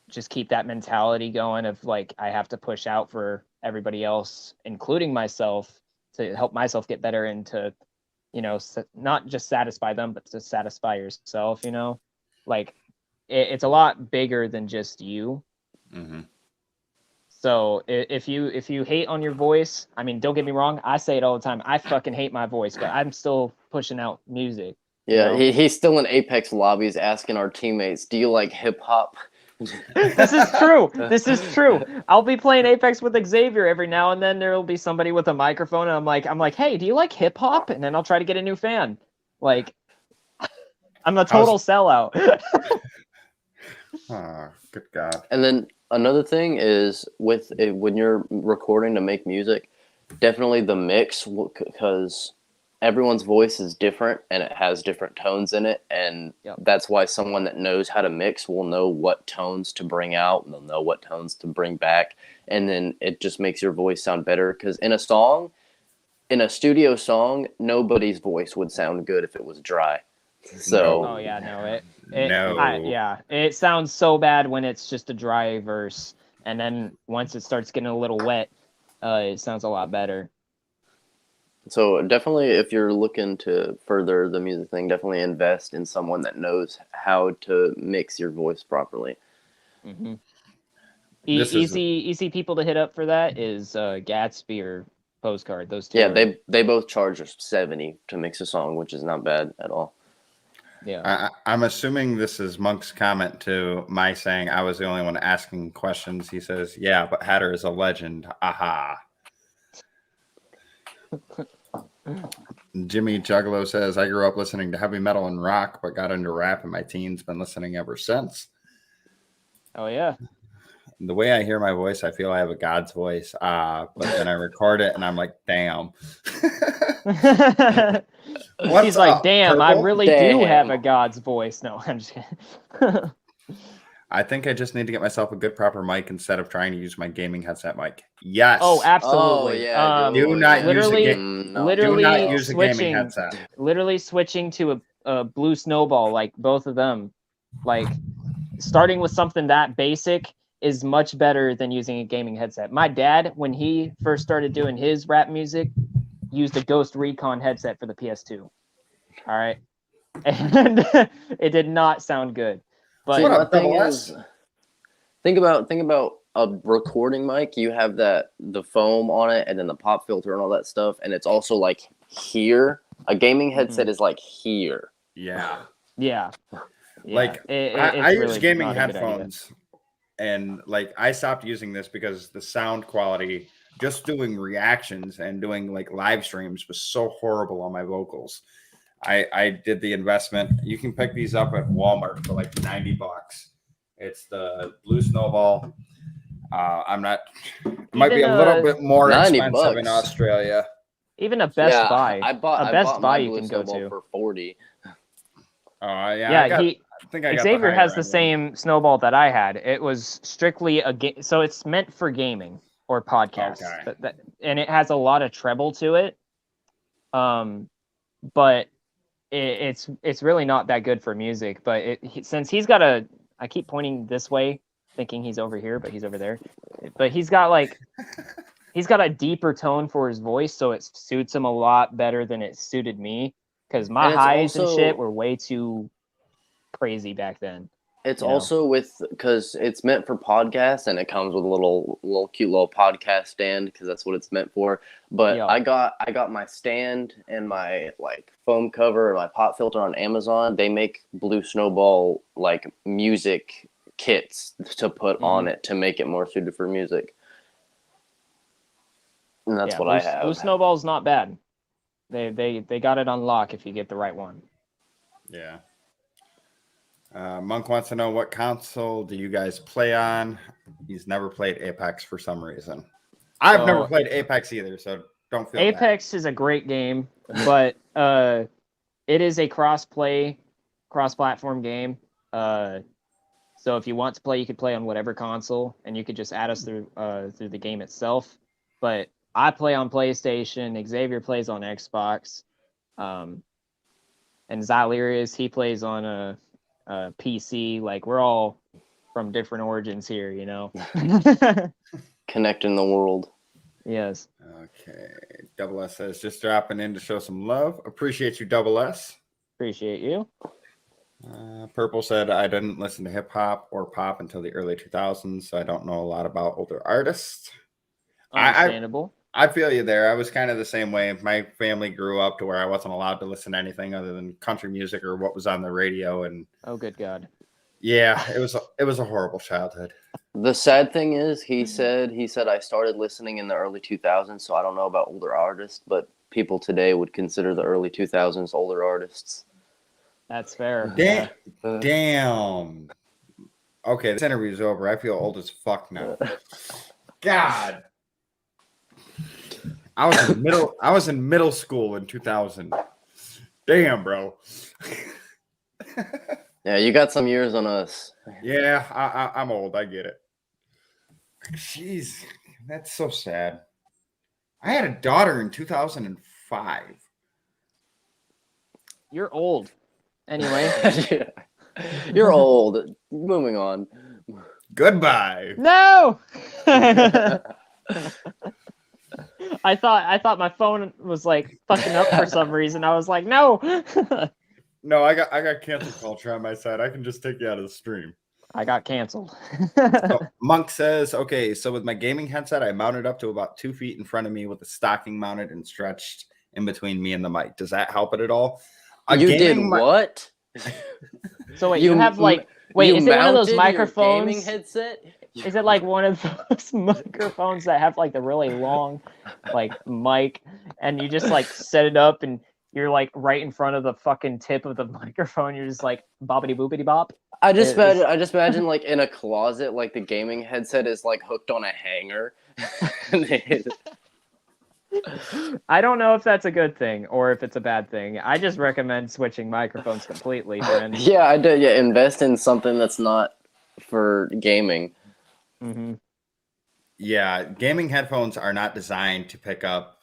just keep that mentality going of like, I have to push out for everybody else, including myself, to help myself get better and to, not just satisfy them, but to satisfy yourself, like it's a lot bigger than just you. So if you hate on your voice, I mean, don't get me wrong, I say it all the time, I fucking hate my voice, but I'm still pushing out music. Yeah, he's still in Apex lobbies asking our teammates, do you like hip-hop? This is true. I'll be playing Apex with Xavier every now and then. There'll be somebody with a microphone, and I'm like, hey, do you like hip-hop? And then I'll try to get a new fan. Like, I'm a total sellout. Oh, good God. And then another thing is when you're recording to make music, definitely the mix, because everyone's voice is different and it has different tones in it. And that's why someone that knows how to mix will know what tones to bring out and they'll know what tones to bring back. And then it just makes your voice sound better. Because in a studio song, nobody's voice would sound good if it was dry. So it sounds so bad when it's just a dry verse, and then once it starts getting a little wet, it sounds a lot better. So definitely, if you're looking to further the music thing, definitely invest in someone that knows how to mix your voice properly. Easy people to hit up for that is Gatsby or Postcard. Those two. Yeah, they both charge $70 to mix a song, which is not bad at all. Yeah, I'm assuming this is Monk's comment to my saying I was the only one asking questions. He says, "Yeah, but Hatter is a legend." Aha. Jimmy Juggalo says, "I grew up listening to heavy metal and rock, but got into rap in my teens. Been listening ever since." Oh yeah. The way I hear my voice, I feel I have a God's voice. But then I record it, and I'm like, "Damn." He's like, damn, Purple? I really do have a God's voice. No, I'm just kidding. I think I just need to get myself a good proper mic instead of trying to use my gaming headset mic. Yes. Oh, absolutely. Oh, yeah. Do not use a gaming headset. Literally switching to a Blue Snowball, like both of them. Like starting with something that basic is much better than using a gaming headset. My dad, when he first started doing his rap music, used a Ghost Recon headset for the PS2. All right. And it did not sound good. But my thing is, think about a recording mic. You have the foam on it and then the pop filter and all that stuff. And it's also like here. A gaming headset is like here. Yeah. Yeah. Like I use gaming headphones and like I stopped using this because the sound quality, just doing reactions and doing like live streams, was so horrible on my vocals. I did the investment. You can pick these up at Walmart for like $90. It's the Blue Snowball. It might be a little bit more expensive in Australia. Even a Best Buy. I bought A Best my Buy you blue can go snowball to. for 40. Yeah, Yeah, I think I got the Xavier has higher the end one. same snowball that I had. It was strictly a game, so it's meant for gaming or podcasts. Okay. And it has a lot of treble to it. But it's really not that good for music. But since he's got I keep pointing this way, thinking he's over here, but he's over there. But he's got a deeper tone for his voice, so it suits him a lot better than it suited me. Because my And it's highs and shit also- were way too crazy back then. It's You know? also because it's meant for podcasts, and it comes with a little cute little podcast stand because that's what it's meant for. But Yeah. I got my stand and my like foam cover and my pop filter on Amazon. They make Blue Snowball like music kits to put on it to make it more suited for music. And that's what I have. Blue Snowball's not bad. They got it on lock if you get the right one. Yeah. Monk wants to know, what console do you guys play on? He's never played Apex for some reason. I've never played Apex either, so don't feel Apex is a great game, but it is a cross-platform game. So if you want to play, you could play on whatever console, and you could just add us through the game itself. But I play on PlayStation. Xavier plays on Xbox, and Xalirius, he plays on a PC. Like, we're all from different origins here, you know. Connecting the world. Yes. Okay. Double S says, just dropping in to show some love. Appreciate you, Double S. Appreciate you. Purple said, I didn't listen to hip hop or pop until the early 2000s, so I don't know a lot about older artists. Understandable. I feel you there. I was kind of the same way. My family grew up to where I wasn't allowed to listen to anything other than country music or what was on the radio. And oh, good God. Yeah, it was a horrible childhood. The sad thing is, he said I started listening in the early 2000s, so I don't know about older artists, but people today would consider the early 2000s older artists. That's fair. Damn. Okay, this interview's over. I feel old as fuck now. God. I was in middle school in 2000. Damn, bro. Yeah, you got some years on us. Yeah, I'm old. I get it. Jeez, that's so sad. I had a daughter in 2005. You're old. Anyway. You're old. Moving on. Goodbye. No. I thought my phone was like fucking up for some reason. I was like, no. No, I got cancel culture on my side. I can just take you out of the stream. I got canceled. So Monk says, okay, so with my gaming headset, I mounted up to about 2 feet in front of me with the stocking mounted and stretched in between me and the mic. Does that help it at all? You did what? So wait, you have like, wait, is it one of those microphones? Gaming headset? Is it like one of those microphones that have like the really long like mic, and you just like set it up and you're like right in front of the fucking tip of the microphone? You're just like boppity boopity bop. I just imagine like in a closet, like the gaming headset is like hooked on a hanger. I don't know if that's a good thing or if it's a bad thing. I just recommend switching microphones completely, friend. Yeah, I do. Yeah, invest in something that's not for gaming. Mm-hmm. Yeah, gaming headphones are not designed to pick up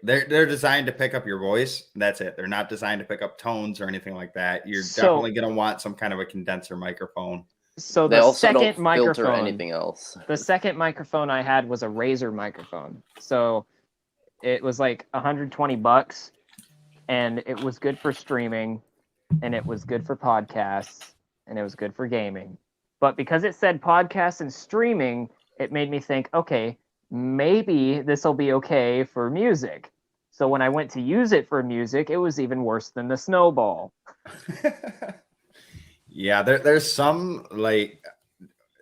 they're designed to pick up your voice. That's it. They're not designed to pick up tones or anything like that. You're definitely going to want some kind of a condenser microphone. So They the also second don't filter microphone, anything else. the second microphone I had was a Razer microphone. So it was like $120, and it was good for streaming, and it was good for podcasts, and it was good for gaming. But because it said podcasts and streaming, it made me think, okay, maybe this will be okay for music. So when I went to use it for music, it was even worse than the snowball. Yeah, there's some like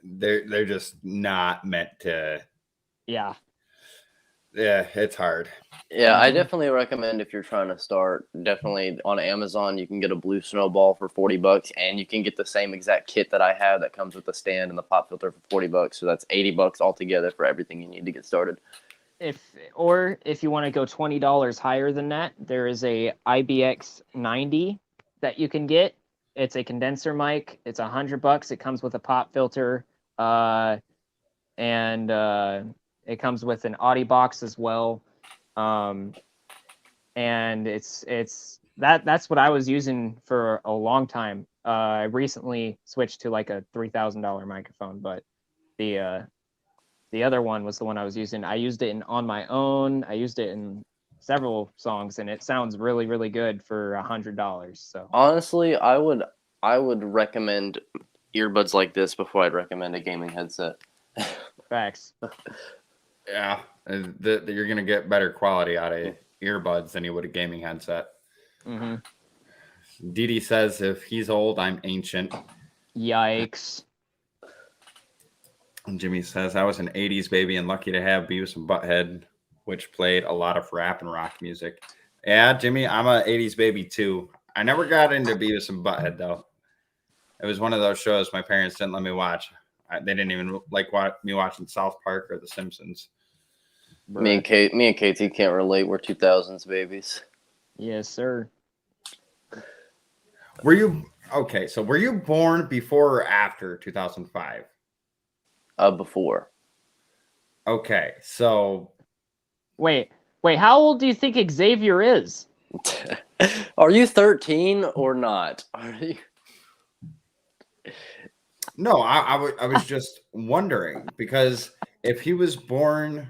they're just not meant to. Yeah. Yeah, it's hard. Yeah, I definitely recommend if you're trying to start, definitely on Amazon, you can get a blue snowball for $40, and you can get the same exact kit that I have that comes with the stand and the pop filter for $40. So that's $80 altogether for everything you need to get started. if you want to go $20 higher than that, there is a IBX 90 that you can get. It's a condenser mic. It's $100. It comes with a pop filter, and it comes with an Audi box as well. And that's what I was using for a long time. I recently switched to like a $3,000 microphone, but the other one was the one I was using. I used it On My Own. I used it in several songs, and it sounds really, really good for $100. So Honestly, I would recommend earbuds like this before I'd recommend a gaming headset. facts. Yeah, you're gonna get better quality out of earbuds than you would a gaming headset. Mm-hmm. Didi says, if he's old, I'm ancient. Yikes. And Jimmy says, I was an 80s baby and lucky to have Beavis and Butthead, which played a lot of rap and rock music. Yeah, Jimmy, I'm a 80s baby too. I never got into Beavis and Butthead, though. It was one of those shows my parents didn't let me watch. They didn't even like me watching South Park or The Simpsons. Me and KT can't relate. We're 2000s babies. Yes, sir. Were you okay? So were you born before or after 2005? Before. Okay, so Wait. How old do you think Xavier is? Are you 13 or not? Are you? no, I was just wondering because if he was born,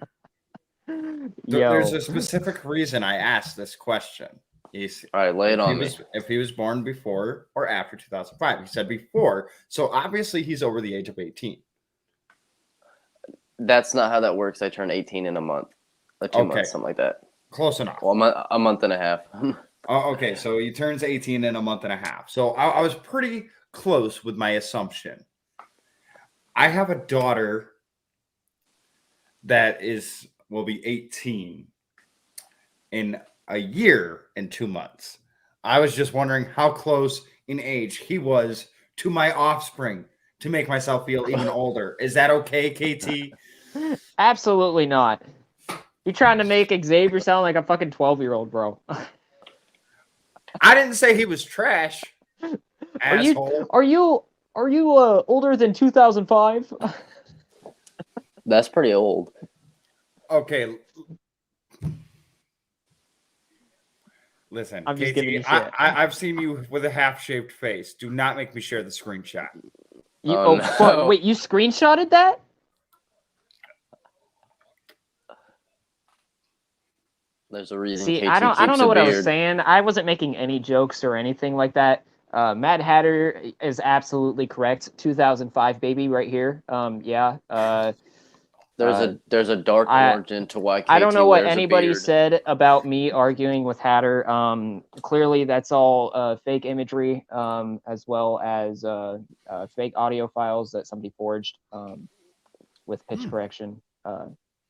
there's a specific reason I asked this question. All right, lay it on me. If he was born before or after 2005, he said before, so obviously he's over the age of 18. That's not how that works. I turn 18 in a month, or 2 months, something like that. Close enough. Well, a month and a half. Oh, okay, so he turns 18 in a month and a half. So I was pretty close with my assumption. I have a daughter that will be 18 in a year and 2 months. I was just wondering how close in age he was to my offspring to make myself feel even older. Is that okay, KT? Absolutely not. You're trying to make Xavier sound like a fucking 12-year-old, bro. I didn't say he was trash. Asshole. Are you older than 2005? That's pretty old. Okay. Listen, I'm just KT, giving you shit. I've seen you with a half-shaved face. Do not make me share the screenshot. No. Wait, you screenshotted that? There's a reason. See, KT I don't keeps know a what I was beard. saying. I wasn't making any jokes or anything like that. Mad Hatter is absolutely correct. 2005 baby right here. Yeah. There's a dark origin to why KT I don't know what wears a anybody beard. said about me arguing with Hatter. Clearly, that's all fake imagery, as well as fake audio files that somebody forged with pitch correction.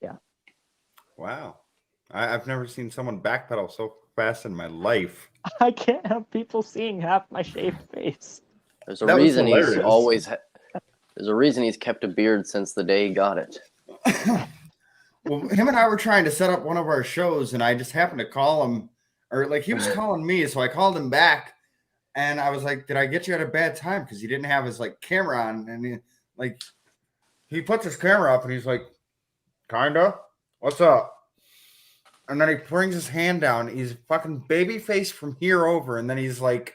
Yeah. Wow. I've never seen someone backpedal so fast in my life. I can't have people seeing half my shaved face. There's a That was reason he's hilarious. always. There's a reason he's kept a beard since the day he got it. Well, him and I were trying to set up one of our shows, and I just happened to call him, or like he was calling me, so I called him back, and I was like, "Did I get you at a bad time?" Because he didn't have his like camera on, and he puts his camera up, and he's like, "Kinda, what's up?" And then he brings his hand down. He's fucking baby face from here over, and then he's like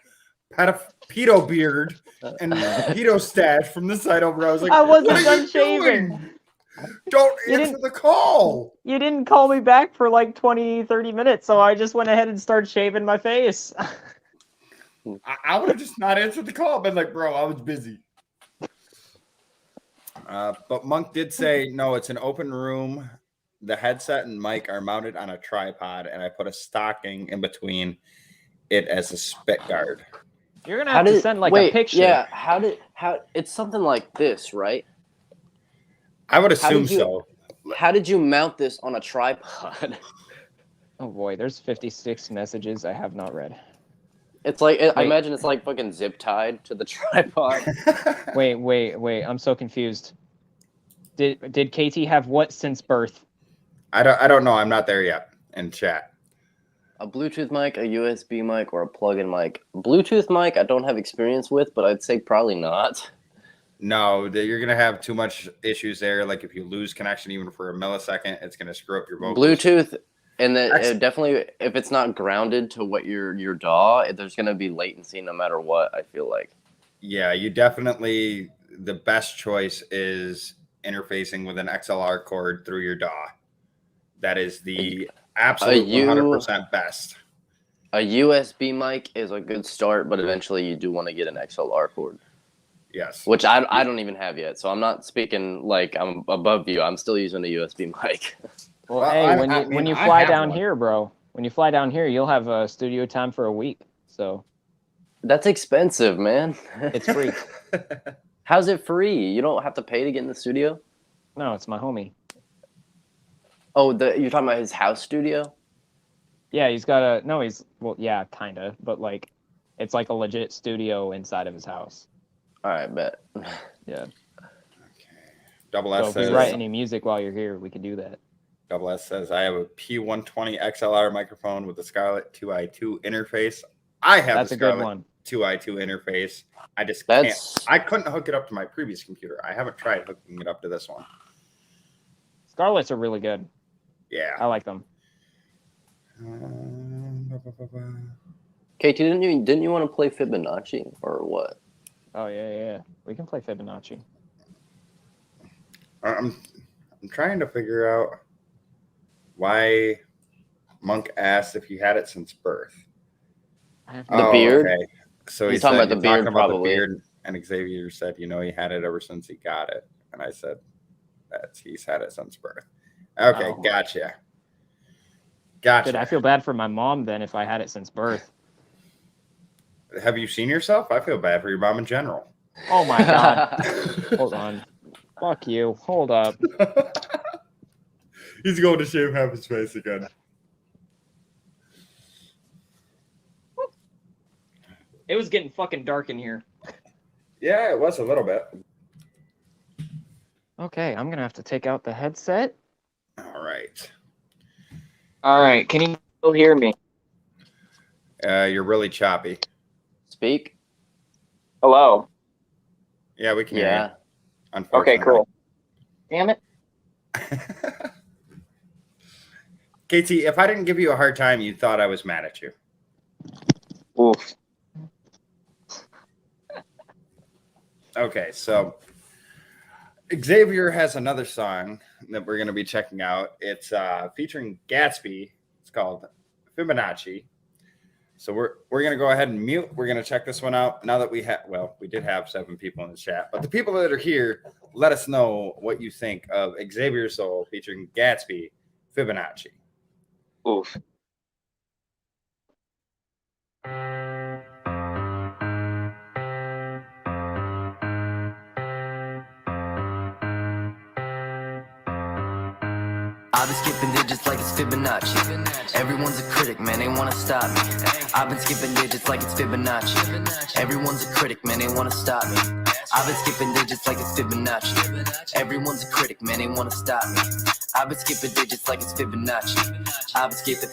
pedo beard and pedo stash from this side over. I was like, I wasn't "What are done you shaving. doing? Don't answer the call." You didn't call me back for like 20, 30 minutes, so I just went ahead and started shaving my face. I would have just not answered the call. Been like, "Bro, I was busy." But Monk did say, no, it's an open room. The headset and mic are mounted on a tripod, and I put a stocking in between it as a spit guard. You're gonna have to send a picture. Yeah, how it's something like this, right? I would assume so. How did you mount this on a tripod? Oh boy, there's 56 messages I have not read. It's like I imagine it's like fucking zip tied to the tripod. Wait, I'm so confused. Did KT have what since birth? I don't know. I'm not there yet in chat. A Bluetooth mic, a USB mic, or a plug-in mic. Bluetooth mic, I don't have experience with, but I'd say probably not. No, you're gonna have too much issues there. Like if you lose connection even for a millisecond, it's gonna screw up your vocals. Bluetooth, and it definitely, if it's not grounded to what your DAW, there's gonna be latency no matter what. I feel like. Yeah, you definitely. The best choice is interfacing with an XLR cord through your DAW. That is the absolute 100% best. A USB mic is a good start, but eventually you do want to get an XLR cord. Yes. Which I don't even have yet, so I'm not speaking like I'm above you. I'm still using a USB mic. Well, hey, when you fly down here, bro, when you fly down here, you'll have a studio time for a week. So that's expensive, man. It's free. How's it free? You don't have to pay to get in the studio? No, it's my homie. Oh, you're talking about his house studio? Yeah, yeah, kind of, but like, it's like a legit studio inside of his house. All right, bet. Yeah. Okay. Double S So says, if you write any music while you're here, we can do that. Double S says, I have a P120 XLR microphone with the Scarlett 2i2 interface. I have That's the a good Scarlett one. 2i2 interface. I just can't. I couldn't hook it up to my previous computer. I haven't tried hooking it up to this one. Scarletts are really good. Yeah. I like them. KT, didn't you want to play Fibonacci or what? Oh yeah. We can play Fibonacci. I'm trying to figure out why Monk asked if you had it since birth. The beard? Okay. So he's talking about the beard, probably. The beard, and Xavier said, he had it ever since he got it. And I said, he's had it since birth. Okay, Gotcha. Dude, I feel bad for my mom then if I had it since birth. Have you seen yourself? I feel bad for your mom in general. Oh my God. Hold on. Fuck you. Hold up. He's going to shave half his face again. It was getting fucking dark in here. Yeah, it was a little bit. Okay, I'm going to have to take out the headset. All right. All right. Can you still hear me? You're really choppy. Speak. Hello. Yeah, we can hear Yeah. you. Unfortunately. Okay, cool. Damn it. KT, if I didn't give you a hard time, you thought I was mad at you. Oof. Okay, so Xavier has another song that we're going to be checking out. It's featuring Gatsby. It's called Fibonacci. So we're going to go ahead and mute. We're going to check this one out. Now that we did have 7 people in the chat, but the people that are here, let us know what you think of Xavier's Soul featuring Gatsby, Fibonacci. Oof. I've been skipping digits like it's Fibonacci. Everyone's a critic, man, they wanna stop me. I've been skipping digits like it's Fibonacci. Everyone's a critic, man, they wanna stop me. I've been skipping digits like it's Fibonacci. Everyone's a critic, man, they wanna stop me. I've been skipping digits like it's Fibonacci. I've been skipping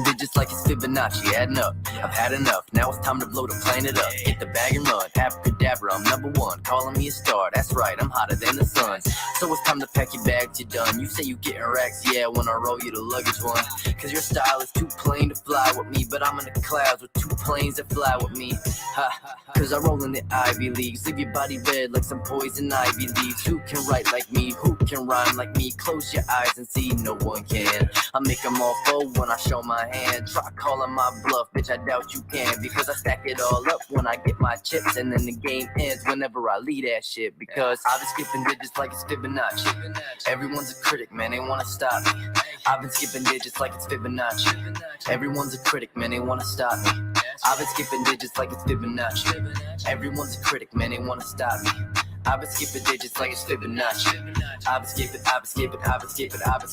digits like it's Fibonacci. Adding up, I've had enough. Now it's time to blow the planet up. Hit the bag and run. Abracadabra, I'm #1. Calling me a star. That's right, I'm hotter than the sun. So it's time to pack your bags, you're done. You say you getting racks, yeah, when I roll you the luggage one. Cause your style is too plain to fly with me. But I'm in the clouds with 2 planes that fly with me. Ha, cause I roll in the Ivy Leagues. Leave your body red like some poison ivy leaves. Who can write like me? Who can rhyme like me? Close your eyes and see, no one can. I make them all fold when I show my hand. Try calling my bluff, bitch, I doubt you can. Because I stack it all up when I get my chips. And then the game ends whenever I lead that shit. Because I've been skipping digits like it's Fibonacci. Everyone's a critic, man, they wanna stop me. I've been skipping digits like it's Fibonacci. Everyone's a critic, man, they wanna stop me. I've been skipping digits like it's Fibonacci. Everyone's a critic, man, they wanna stop me. I've been skipping digits like it's Fibonacci. I've been skipping.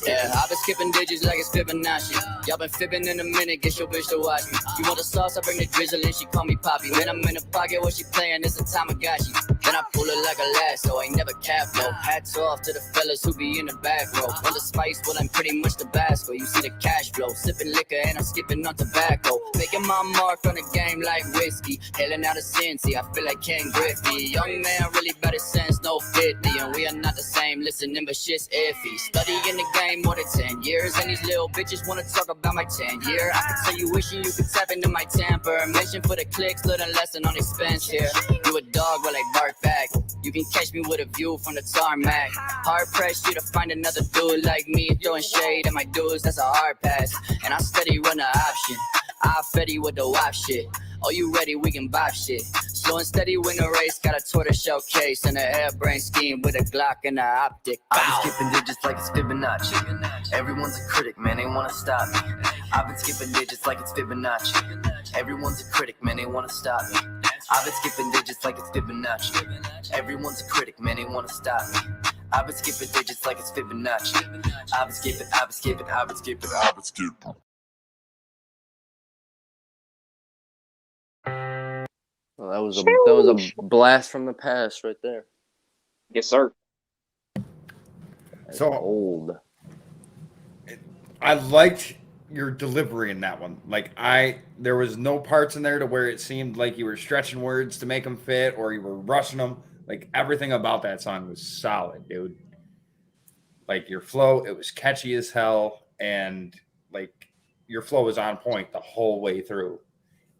Yeah, I've been skipping digits like it's Fibonacci. Y'all been fibbing in a minute, get your bitch to watch me. You want the sauce, I bring the drizzle and she call me Poppy. Then I'm in the pocket when she playing, it's a Tamagotchi. Then I pull it like a lasso, ain't never cap low. Hats off to the fellas who be in the back row. On the spice, well I'm pretty much Tabasco. You see the cash flow, sipping liquor and I'm skipping on tobacco. Making my mark on the game like whiskey. Hailing out of Cincy, I feel like Ken Griffey. Young man really better sense, no 50. And we are not the same, listening but shit's iffy. Studying the game more than 10 years. And these little bitches wanna talk about my 10 year. I can tell you wishing you could tap into my temper. Mention for the clicks, learn a lesson on expense here. You a dog, well I bark back. You can catch me with a view from the tarmac. Hard pressed you to find another dude like me. Throwing shade at my dudes, that's a hard pass. And I steady run the option. I fetty with the WAP shit. Oh, you ready? We can bop shit. Slow and steady win the race. Got a tortoise shell case and a hairbrain scheme with a Glock and a optic. I've been skipping digits like it's Fibonacci. Everyone's a critic, man, they wanna stop me. I've been skipping digits like it's Fibonacci. Everyone's a critic, man, they wanna stop me. I've been skipping digits like it's Fibonacci. Everyone's a critic, man, they wanna stop me. I've been skipping digits like it's Fibonacci. I've been skipping. Well, that was a blast from the past right there. Yes, sir. That's So- old. I liked your delivery in that one. Like there was no parts in there to where it seemed like you were stretching words to make them fit or you were rushing them. Like everything about that song was solid, dude. Like your flow, it was catchy as hell, and like your flow was on point the whole way through.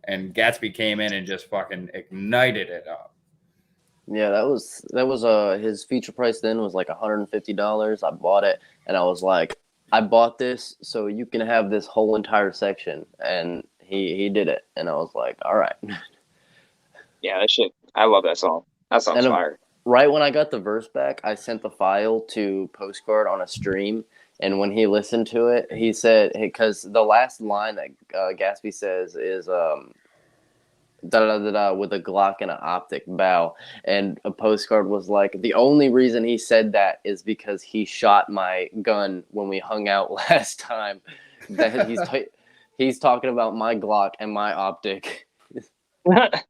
And Gatsby came in and just fucking ignited it up. Yeah, that was his feature price then was like $150. I bought it and I was like, I bought this so you can have this whole entire section, and he did it, and I was like, all right. Yeah, that shit. I love that song. That song's And fire. right when I got the verse back, I sent the file to Postcard on a stream, and when he listened to it, he said, because the last line that Gatsby says is da-da-da-da with a Glock and an optic bow, and a Postcard was like, the only reason he said that is because he shot my gun when we hung out last time. That he's talking about my Glock and my optic. I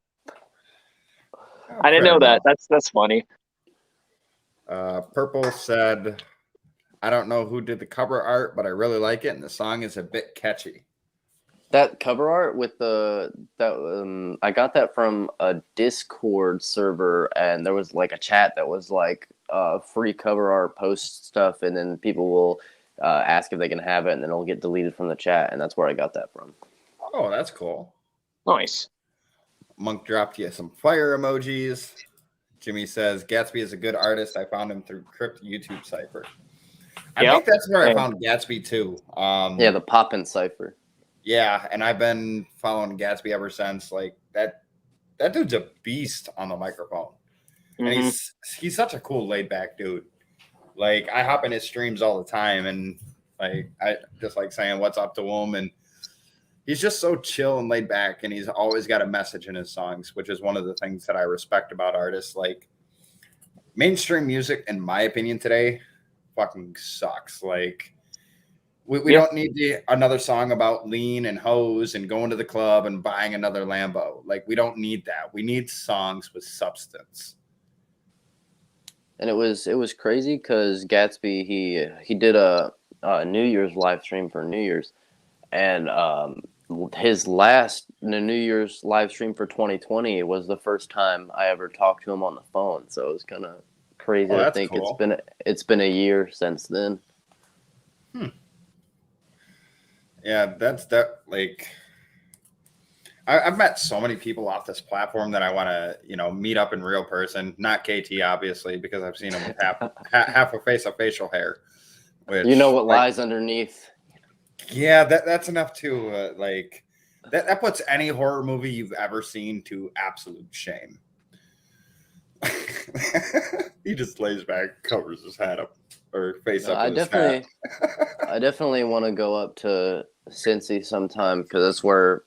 didn't know that. That's funny. Purple said, I don't know who did the cover art, but I really like it, and the song is a bit catchy. That cover art with I got that from a Discord server, and there was like a chat that was like free cover art, post stuff, and then people will ask if they can have it, and then it'll get deleted from the chat, and that's where I got that from. Oh, that's cool. Nice. Monk dropped you some fire emojis. Jimmy says, Gatsby is a good artist. I found him through Crypt YouTube Cypher. I think that's where I found Gatsby too. Yeah, the Poppin' Cypher. Yeah, and I've been following Gatsby ever since. Like that dude's a beast on the microphone. Mm-hmm. And he's such a cool laid back dude. Like I hop in his streams all the time, and like I just like saying what's up to him, and he's just so chill and laid back, and he's always got a message in his songs, which is one of the things that I respect about artists. Like mainstream music, in my opinion, today fucking sucks. Like we don't need another song about lean and hose and going to the club and buying another Lambo. Like we don't need that. We need songs with substance. And it was crazy because Gatsby he did a New Year's live stream for New Year's, and his last New Year's live stream for 2020 was the first time I ever talked to him on the phone. So it was kind of crazy to think cool. It's been a year since then. Yeah, like I've met so many people off this platform that I want to, meet up in real person. Not KT, obviously, because I've seen him with half a face of facial hair. Which, you know what lies underneath. Yeah, that's enough to like that puts any horror movie you've ever seen to absolute shame. He just lays back, covers his head up or face up. I definitely want to go up to Cincy sometime because that's where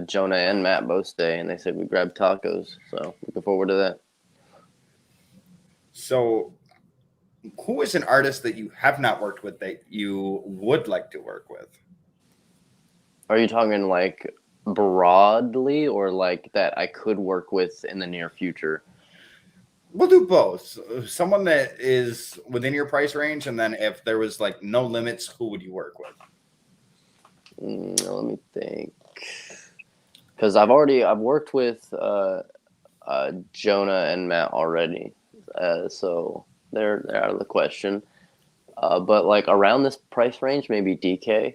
Jonah and Matt both stay, and they said we grab tacos. So looking forward to that. So, who is an artist that you have not worked with that you would like to work with? Are you talking like broadly or like that I could work with in the near future? We'll do both. Someone that is within your price range, and then if there was like no limits, who would you work with? Let me think. Because I've worked with Jonah and Matt already, so they're out of the question. But like around this price range, maybe DK.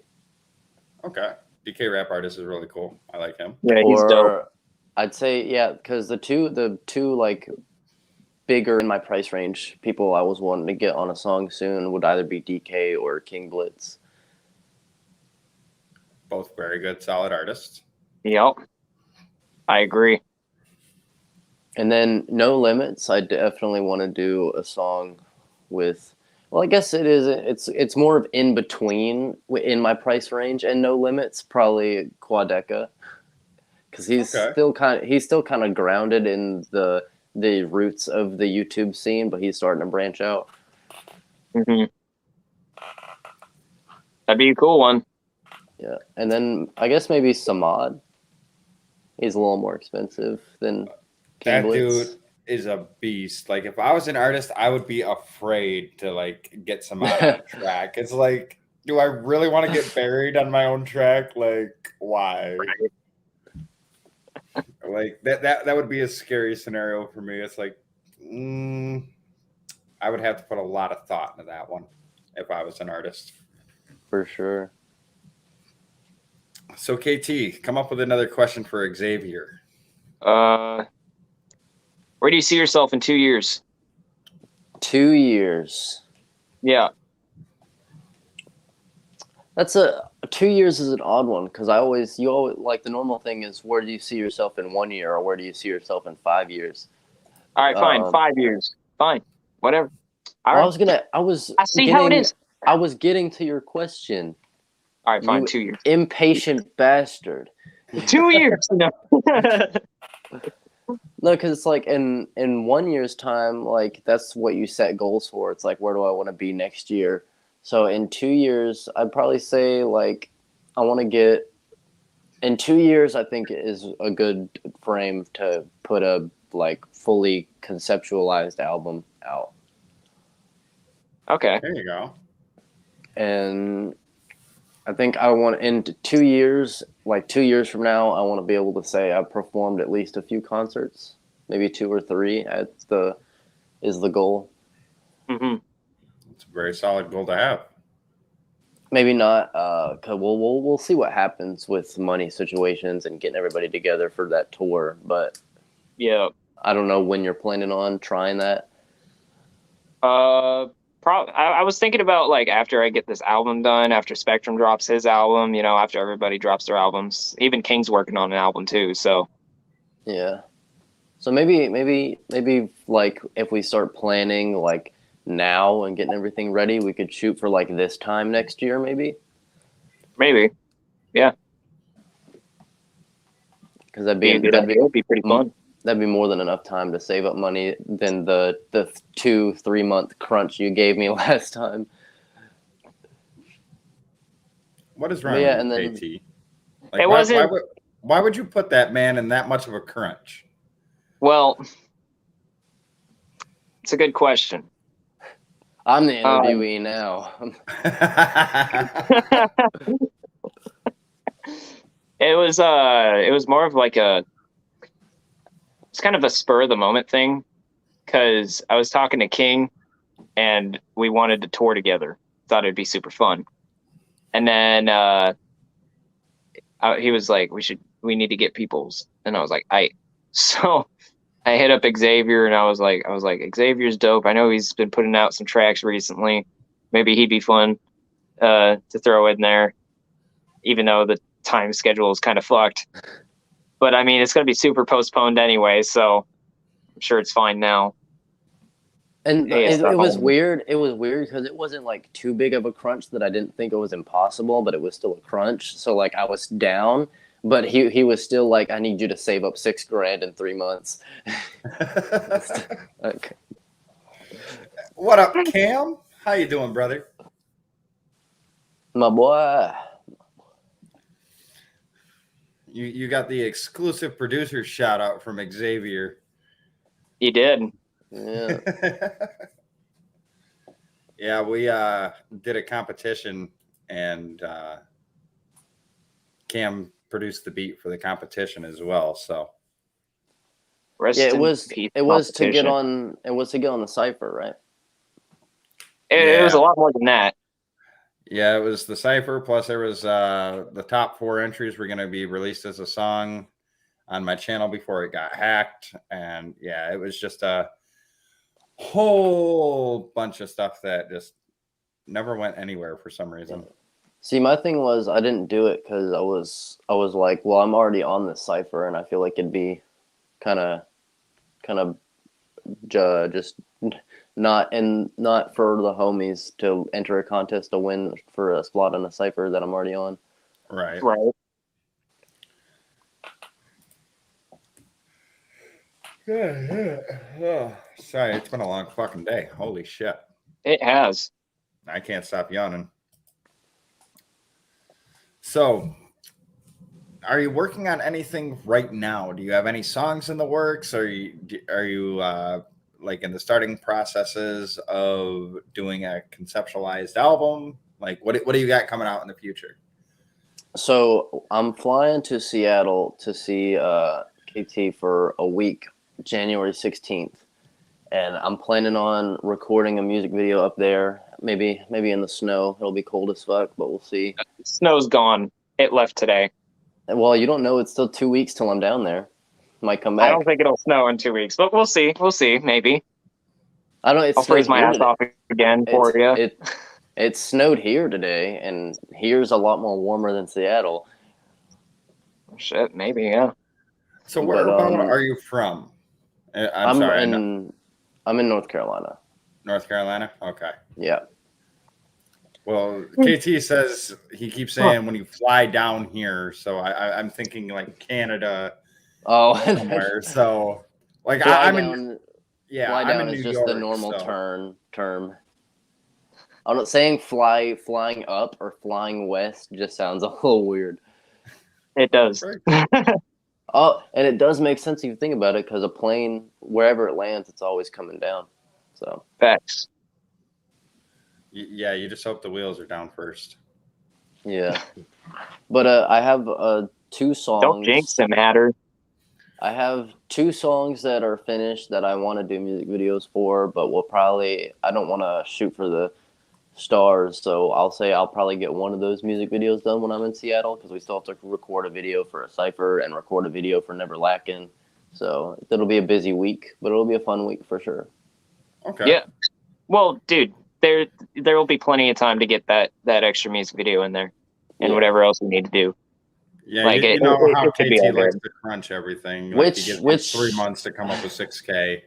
Okay, DK rap artist is really cool. I like him. Yeah, he's dope. I'd say because the two like bigger in my price range people I was wanting to get on a song soon would either be DK or King Blitz. Both very good, solid artists. Yep. I agree. And then No Limits, I definitely want to do a song with. Well, I guess it is. It's more of in between in my price range and No Limits, probably Quadeca, because he's still kind of grounded in the roots of the YouTube scene, but he's starting to branch out. Mm-hmm. That'd be a cool one. Yeah, and then I guess maybe Samad. He's a little more expensive than King That Blitz. dude is a beast. Like if I was an artist, I would be afraid to like get Samad on track. It's like, do I really want to get buried on my own track? Like, why? Like that would be a scary scenario for me. It's like, I would have to put a lot of thought into that one if I was an artist. For sure. So KT, come up with another question for Xavier. Where do you see yourself in 2 years? 2 years. Yeah. That's 2 years is an odd one because you always like the normal thing is where do you see yourself in 1 year or where do you see yourself in 5 years? All right, fine. 5 years. Fine. Whatever. All right. I see how it is. I was getting to your question. All right, fine. You 2 years. Impatient bastard. 2 years. No. No, because it's like in 1 year's time, like that's what you set goals for. It's like, where do I want to be next year? So in 2 years, I'd probably say like I want to get in 2 years. I think is a good frame to put a like fully conceptualized album out. Okay. There you go. And I think I want in 2 years, like 2 years from now, I want to be able to say I've performed at least a few concerts, maybe 2 or 3 is the goal. Mm-hmm. It's a very solid goal to have. Maybe not, cause we'll see what happens with money situations and getting everybody together for that tour. But yeah, I don't know when you're planning on trying that. I was thinking about like after I get this album done, after Spectrum drops his album, after everybody drops their albums. Even King's working on an album too, so yeah. So maybe like if we start planning like now and getting everything ready, we could shoot for like this time next year, maybe. Maybe, yeah. Because that'd be pretty fun. That'd be more than enough time to save up money than the 2-3 month crunch you gave me last time. What is wrong with KT? Like, why would you put that man in that much of a crunch? Well, it's a good question. I'm the interviewee now. It was more of like it's kind of a spur of the moment thing, because I was talking to King and we wanted to tour together. Thought it'd be super fun. And then he was like, we need to get people's. And I was like, so I hit up Xavier and I was like, Xavier's dope. I know he's been putting out some tracks recently. Maybe he'd be fun to throw in there, even though the time schedule is kind of fucked. But I mean, it's going to be super postponed anyway, so I'm sure it's fine now. And it was weird. It was weird because it wasn't like too big of a crunch that I didn't think it was impossible, but it was still a crunch. So like I was down, but he was still like, I need you to save up $6,000 in 3 months. Okay. What up, Cam? How you doing, brother? My boy. You got the exclusive producer shout out from Xavier. You did. Yeah. Yeah, we did a competition and Cam produced the beat for the competition as well. So Rest Yeah, it in was peace, it was to get competition. on the cipher, right? It was Yeah. a lot more than that. Yeah, it was the cipher. Plus, there was the top 4 entries were going to be released as a song on my channel before it got hacked, and yeah, it was just a whole bunch of stuff that just never went anywhere for some reason. See, my thing was I didn't do it because I was like, well, I'm already on this cipher, and I feel like it'd be kind of just not for the homies to enter a contest to win for a slot in a cipher that I'm already on. Right. Right. Oh, sorry, it's been a long fucking day. Holy shit. It has. I can't stop yawning. So, are you working on anything right now? Do you have any songs in the works? Are you like in the starting processes of doing a conceptualized album? Like, what do you got coming out in the future? So I'm flying to Seattle to see KT for a week, January 16th, and I'm planning on recording a music video up there. Maybe in the snow. It'll be cold as fuck, but we'll see. Snow's gone. It left today. Well, you don't know. It's still 2 weeks till I'm down there. Might come back. I don't think it'll snow in 2 weeks, but we'll see. We'll see. Maybe. I don't. I'll freeze my ass off again for you. It snowed here today, and here's a lot more warmer than Seattle. Shit, maybe, yeah. So where are you from? I'm sorry. I'm in North Carolina. North Carolina? Okay. Yeah. Well, KT says he keeps saying when you fly down here, so I'm thinking like Canada. Oh, somewhere. So like fly down is just the normal term. I'm not saying flying up or flying west just sounds a little weird. It does. Oh, and it does make sense if you think about it, because a plane, wherever it lands, it's always coming down. So facts. Yeah, you just hope the wheels are down first. Yeah, but I have 2 songs. Don't jinx them, Hatter. I have 2 songs that are finished that I want to do music videos for, but I don't want to shoot for the stars, so I'll probably get one of those music videos done when I'm in Seattle, because we still have to record a video for a cipher and record a video for Never Lackin'. So it'll be a busy week, but it'll be a fun week for sure. Okay. Yeah. Well, dude, there will be plenty of time to get that extra music video in there, and whatever else we need to do. Yeah, like you know how it could be KT likes to crunch everything. Like he gives 3 months to come up with 6K.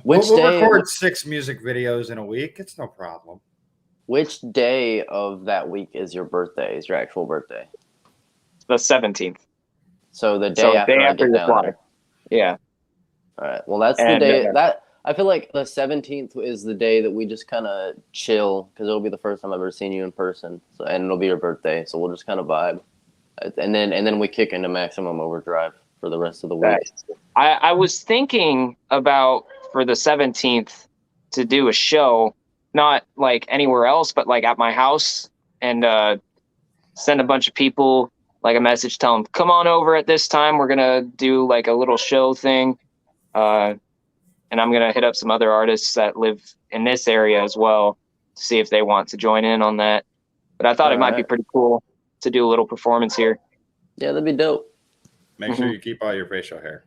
We'll record 6 music videos in a week. It's no problem. Which day of that week is your birthday? Is your actual birthday? The 17th. So the day after I get down there. Yeah. All right. Well, that's the day that I feel like the 17th is the day that we just kind of chill, because it'll be the first time I've ever seen you in person. So, and it'll be your birthday, so we'll just kind of vibe, and then we kick into maximum overdrive for the rest of the week. I was thinking about for the 17th to do a show, not like anywhere else, but like at my house, and send a bunch of people like a message, tell them, come on over at this time. We're going to do like a little show thing. And I'm going to hit up some other artists that live in this area as well to see if they want to join in on that. But I thought it might be pretty cool to do a little performance here. Yeah, that'd be dope. Make sure you keep all your facial hair.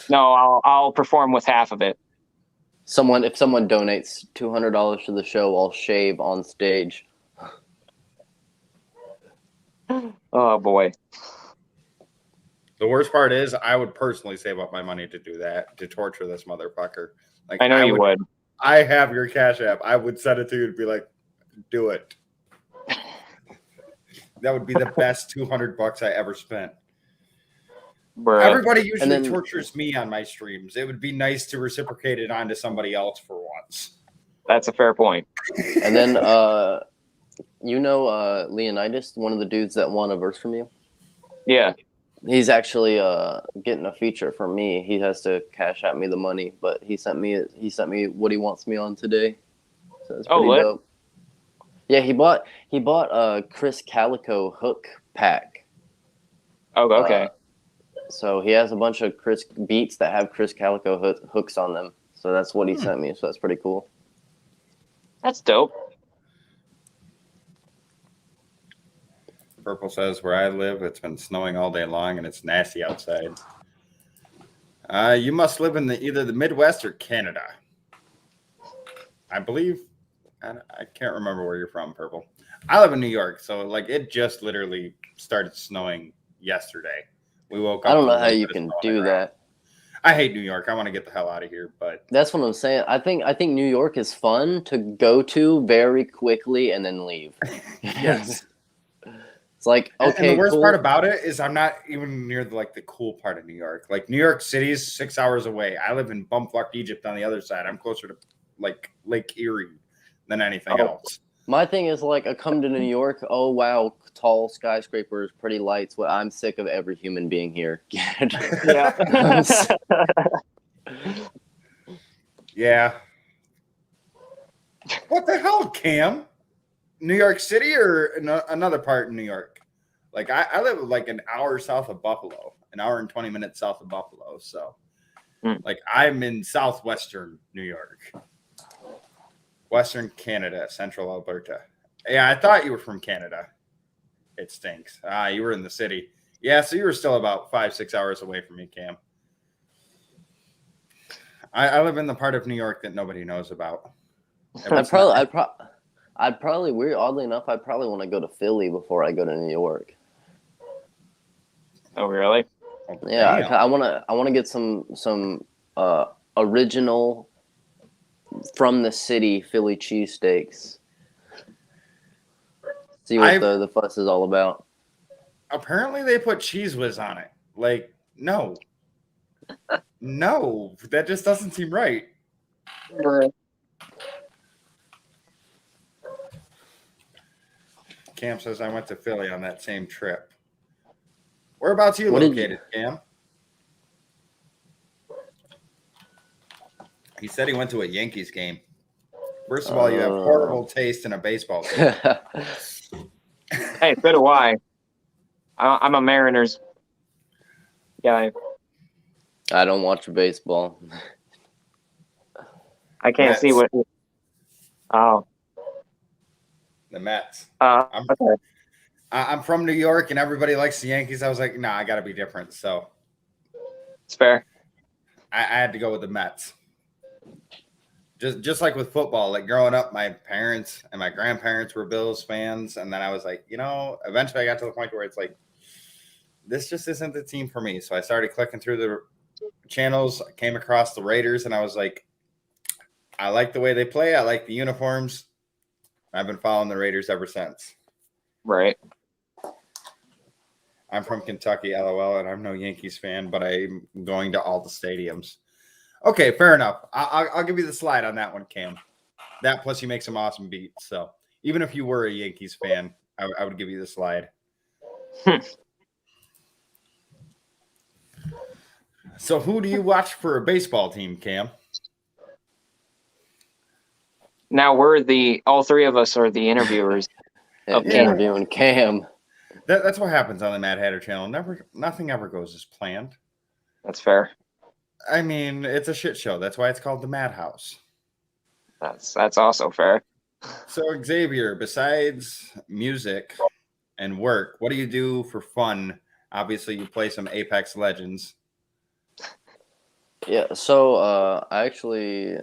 No, I'll perform with half of it. If someone donates $200 to the show, I'll shave on stage. Oh boy. The worst part is I would personally save up my money to do that, to torture this motherfucker. Like I know you would. I have your Cash App. I would send it to you and be like, do it. That would be the best $200 I ever spent. Bruh. Everybody usually then- tortures me on my streams. It would be nice to reciprocate it onto somebody else for once. That's a fair point. And then, Leonidas, one of the dudes that won a verse from you. Yeah. He's actually getting a feature from me. He has to cash out me the money, but he sent me what he wants me on today. So it's pretty lit. dope. Yeah, he bought a Chris Calico hook pack. Oh, okay. So he has a bunch of Chris beats that have Chris Calico hooks on them. So that's what he sent me. So that's pretty cool. That's dope. Purple says, where I live, it's been snowing all day long and it's nasty outside. You must live in either the Midwest or Canada. I believe. I can't remember where you're from, Purple. I live in New York, so like it just literally started snowing yesterday. We woke up. I don't know how you can do that. I hate New York. I want to get the hell out of here, but That's what I'm saying. I think New York is fun to go to very quickly and then leave. yes. It's like, okay, and the worst cool. part about it is I'm not even near the cool part of New York. Like New York City's 6 hours away. I live in bumfuck Egypt on the other side. I'm closer to like Lake Erie than anything else. My thing is like, I come to New York. Oh wow, tall skyscrapers, pretty lights. Well, I'm sick of every human being here. Yeah. Yeah. What the hell, Cam? New York City or another part in New York? Like I live like an hour south of Buffalo, an hour and 20 minutes south of Buffalo. So like I'm in southwestern New York, Western Canada, central Alberta. Yeah, I thought you were from Canada. It stinks. You were in the city. Yeah, so you were still about 5-6 hours away from me, Cam. I live in the part of New York that nobody knows about. I'd probably oddly enough, I'd probably want to go to Philly before I go to New York. Oh, really? Yeah, I want to get some original from the city Philly cheesesteaks. See what the fuss is all about. Apparently they put Cheese Whiz on it. Like, no. No, that just doesn't seem right. Cam says I went to Philly on that same trip. Whereabouts are you located, Cam? He said he went to a Yankees game. First of all, you have horrible taste in a baseball game. Hey, so do I. I'm a Mariners guy. I don't watch baseball. I can't see what. Oh. The Mets. Okay. I'm from New York, and everybody likes the Yankees. I was like, nah, I got to be different. So it's fair. I had to go with the Mets. Just like with football, like growing up, my parents and my grandparents were Bills fans, and then I was like, eventually I got to the point where it's like, this just isn't the team for me. So I started clicking through the channels. I came across the Raiders, and I was like, I like the way they play. I like the uniforms. I've been following the Raiders ever since. Right. I'm from Kentucky, LOL, and I'm no Yankees fan, but I'm going to all the stadiums. Okay, fair enough. I'll give you the slide on that one, Cam. That plus you make some awesome beats. So even if you were a Yankees fan, I would give you the slide. So who do you watch for a baseball team, Cam? Now all three of us are the interviewers. Interviewing Cam. That's what happens on the Mad Hatter channel. Nothing ever goes as planned. That's fair. I mean, it's a shit show. That's why it's called the Madhouse. That's also fair. So Xavier, besides music and work, what do you do for fun? Obviously, you play some Apex Legends. Yeah, so I actually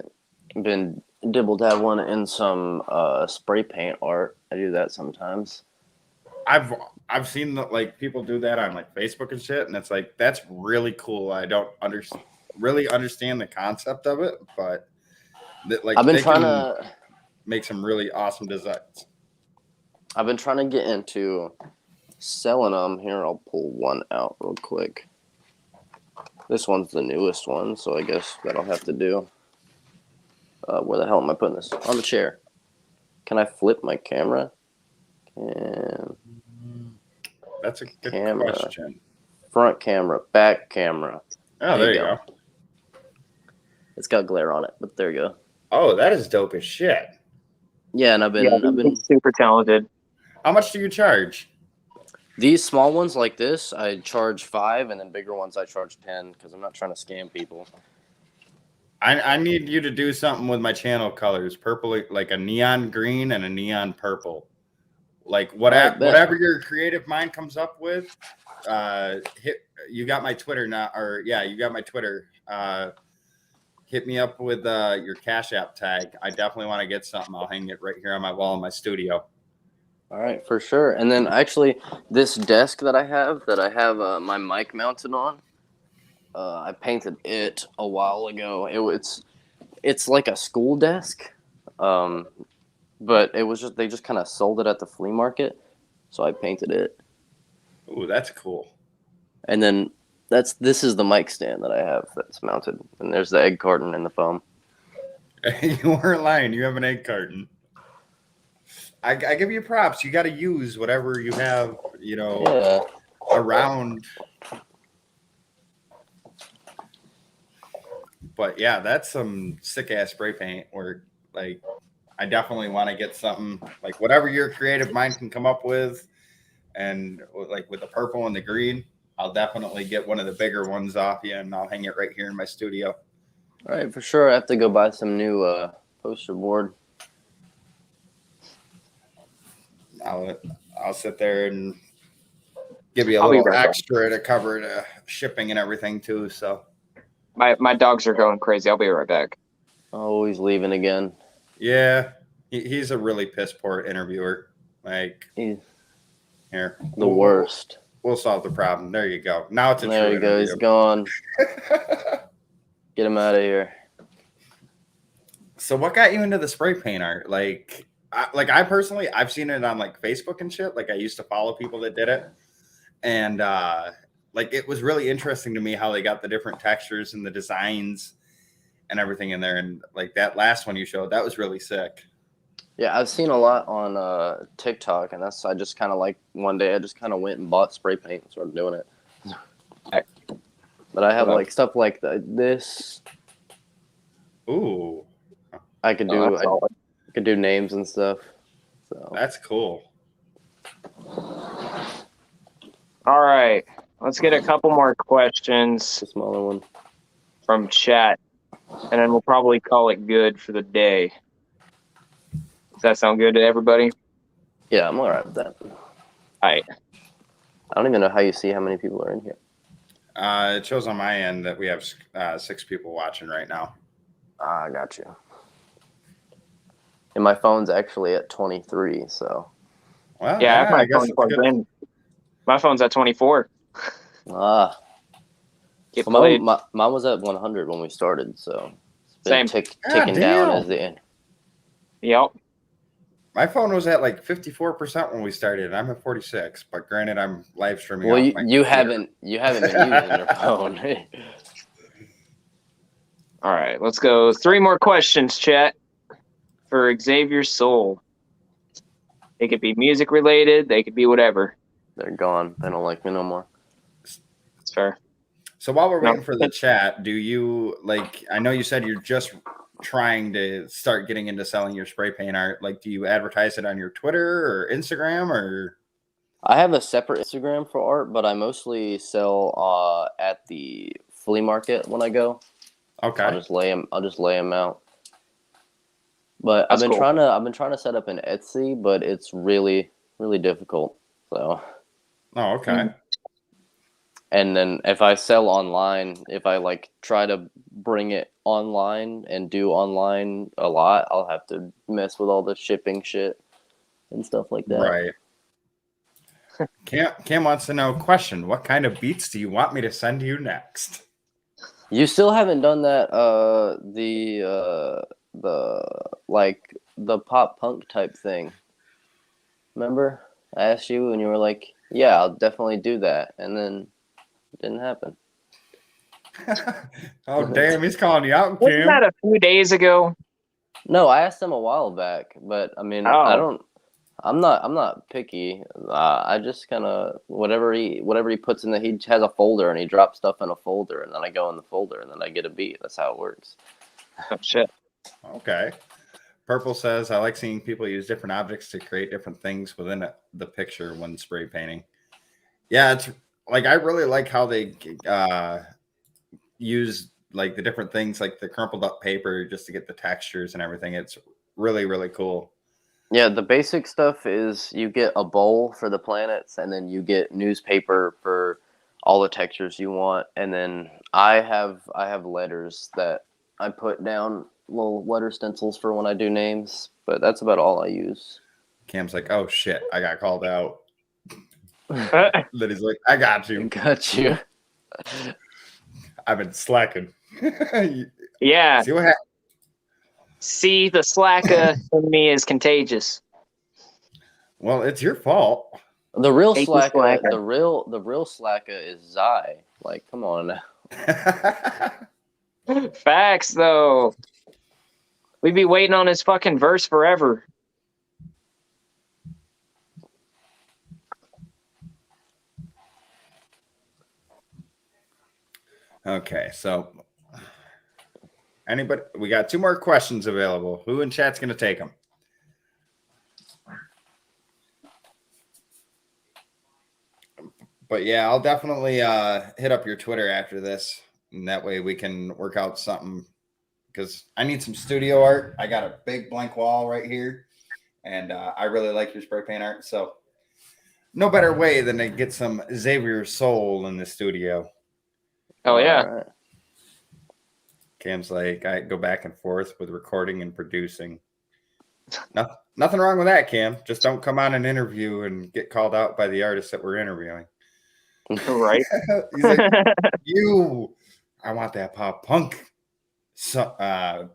been dibble-dabbling in some spray paint art. I do that sometimes. I've seen that people do that on Facebook and shit, and it's like that's really cool. I don't really understand the concept of it, but I've been trying to make some really awesome designs. I've been trying to get into selling them. Here, I'll pull one out real quick. This one's the newest one, so I guess that'll have to do. Where the hell am I putting this? On the chair. Can I flip my camera? And That's a good camera. question. Front camera, back camera. Oh, there you go. It's got glare on it, but there you go. Oh, that is dope as shit. Yeah, and I've been super talented. How much do you charge? These small ones like this, I charge $5, and then bigger ones I charge $10 because I'm not trying to scam people. I need you to do something with my channel colors, purple, like a neon green and a neon purple. Like whatever your creative mind comes up with. You got my Twitter now, or yeah, you got my Twitter. Hit me up with your Cash App tag. I definitely want to get something. I'll hang it right here on my wall in my studio. All right, for sure. And then actually, this desk that I have my mic mounted on, I painted it a while ago. It's like a school desk, but it was they just kind of sold it at the flea market, so I painted it. Ooh, that's cool. And then this is the mic stand that I have that's mounted, and there's the egg carton and the foam. You weren't lying. You have an egg carton. I give you props. You got to use whatever you have, around. But yeah, that's some sick ass spray paint work. Like, I definitely want to get something like whatever your creative mind can come up with, and like with the purple and the green, I'll definitely get one of the bigger ones off you, and I'll hang it right here in my studio. All right, for sure. I have to go buy some new poster board. I'll sit there and give you a little extra to cover the shipping and everything too. So my dogs are going crazy. I'll be right back. Oh, he's leaving again. Yeah, he's a really piss poor interviewer. Like, here, the worst. We'll solve the problem. There you go. Now it's a there true you go. interview. He's gone. Get him out of here. So what got you into the spray paint art? I personally, I've seen it on like Facebook and shit. Like, I used to follow people that did it, and like, it was really interesting to me how they got the different textures and the designs and everything in there. And like that last one you showed, that was really sick. Yeah, I've seen a lot on TikTok, and I just kind of like one day I just kind of went and bought spray paint and started doing it. But I have like stuff like this. Ooh, I could do. I could do names and stuff. So that's cool. All right, let's get a couple more questions. The smaller one from chat, and then we'll probably call it good for the day. Does that sound good to everybody? Yeah, I'm all right with that. All right. I don't even know how you see how many people are in here. It shows on my end that we have 6 people watching right now. I got you. And my phone's actually at 23, so. Well, yeah, I guess plugged in. My phone's at 24. Get played. Mine was at 100 when we started, so it's been ticking down as the end. Yep. My phone was at like 54% when we started, and I'm at 46. But granted, I'm live streaming. Well, you haven't been using your phone. All right, let's go. 3 more questions, chat, for Xavier Soul. They could be music related. They could be whatever. They're gone. They don't like me no more. That's fair. So while we're waiting for the chat, do you like? I know you said you're just trying to start getting into selling your spray paint art. Like, do you advertise it on your Twitter or Instagram, or? I have a separate Instagram for art, but I mostly sell at the flea market when I go. Okay. I'll just lay them out. But I've been trying to set up an Etsy, but it's really, really difficult. So. Oh, okay. And then if I sell online, if I like try to bring it online and do online a lot, I'll have to mess with all the shipping shit and stuff like that. Right. Cam wants to know, question, what kind of beats do you want me to send you next? You still haven't done that the pop punk type thing. Remember? I asked you and you were like, yeah, I'll definitely do that. And then it didn't happen. Oh damn, he's calling you out, Wasn't Kim. that a few days ago? No, I asked him a while back, but I mean, I Oh. don't. I'm not picky. I just kind of whatever he puts in he has a folder and he drops stuff in a folder and then I go in the folder and then I get a beat. That's how it works. Oh shit. Okay. Purple says, I like seeing people use different objects to create different things within the picture when spray painting. Yeah, it's like I really like how they use like the different things like the crumpled up paper just to get the textures and everything. It's really, really cool. Yeah, the basic stuff is you get a bowl for the planets and then you get newspaper for all the textures you want, and then I have letters that I put down, little letter stencils for when I do names, but that's about all I use. Cam's like, oh shit, I got called out. Then he's like, I got you. Got you. I've been slacking. Yeah. See what happened? See, the slacker in me is contagious. Well, it's your fault. The real Hate the slacker, slacker. the real slacker is Zai. Like, come on now. Facts, though. We'd be waiting on his fucking verse forever. Okay, so anybody? We got 2 more questions available. Who in chat's gonna take them? But yeah, I'll definitely hit up your Twitter after this, and that way we can work out something. Because I need some studio art. I got a big blank wall right here, and I really like your spray paint art. So no better way than to get some Xavier Soul in the studio. Oh, yeah. All right. Cam's like, I go back and forth with recording and producing. Nothing wrong with that, Cam. Just don't come on an interview and get called out by the artists that we're interviewing. Right. He's like, I want that pop punk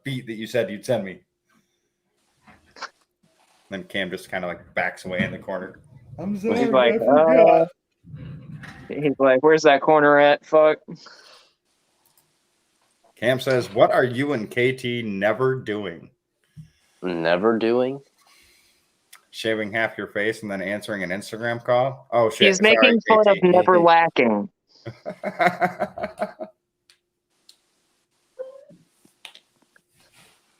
beat that you said you'd send me. Then Cam just kind of like backs away in the corner. I'm sorry, He's like, I forgot. he's like, where's that corner at? Fuck. Cam says, what are you and KT never doing? Never doing? Shaving half your face and then answering an Instagram call? Oh, shit. He's making fun of never lacking.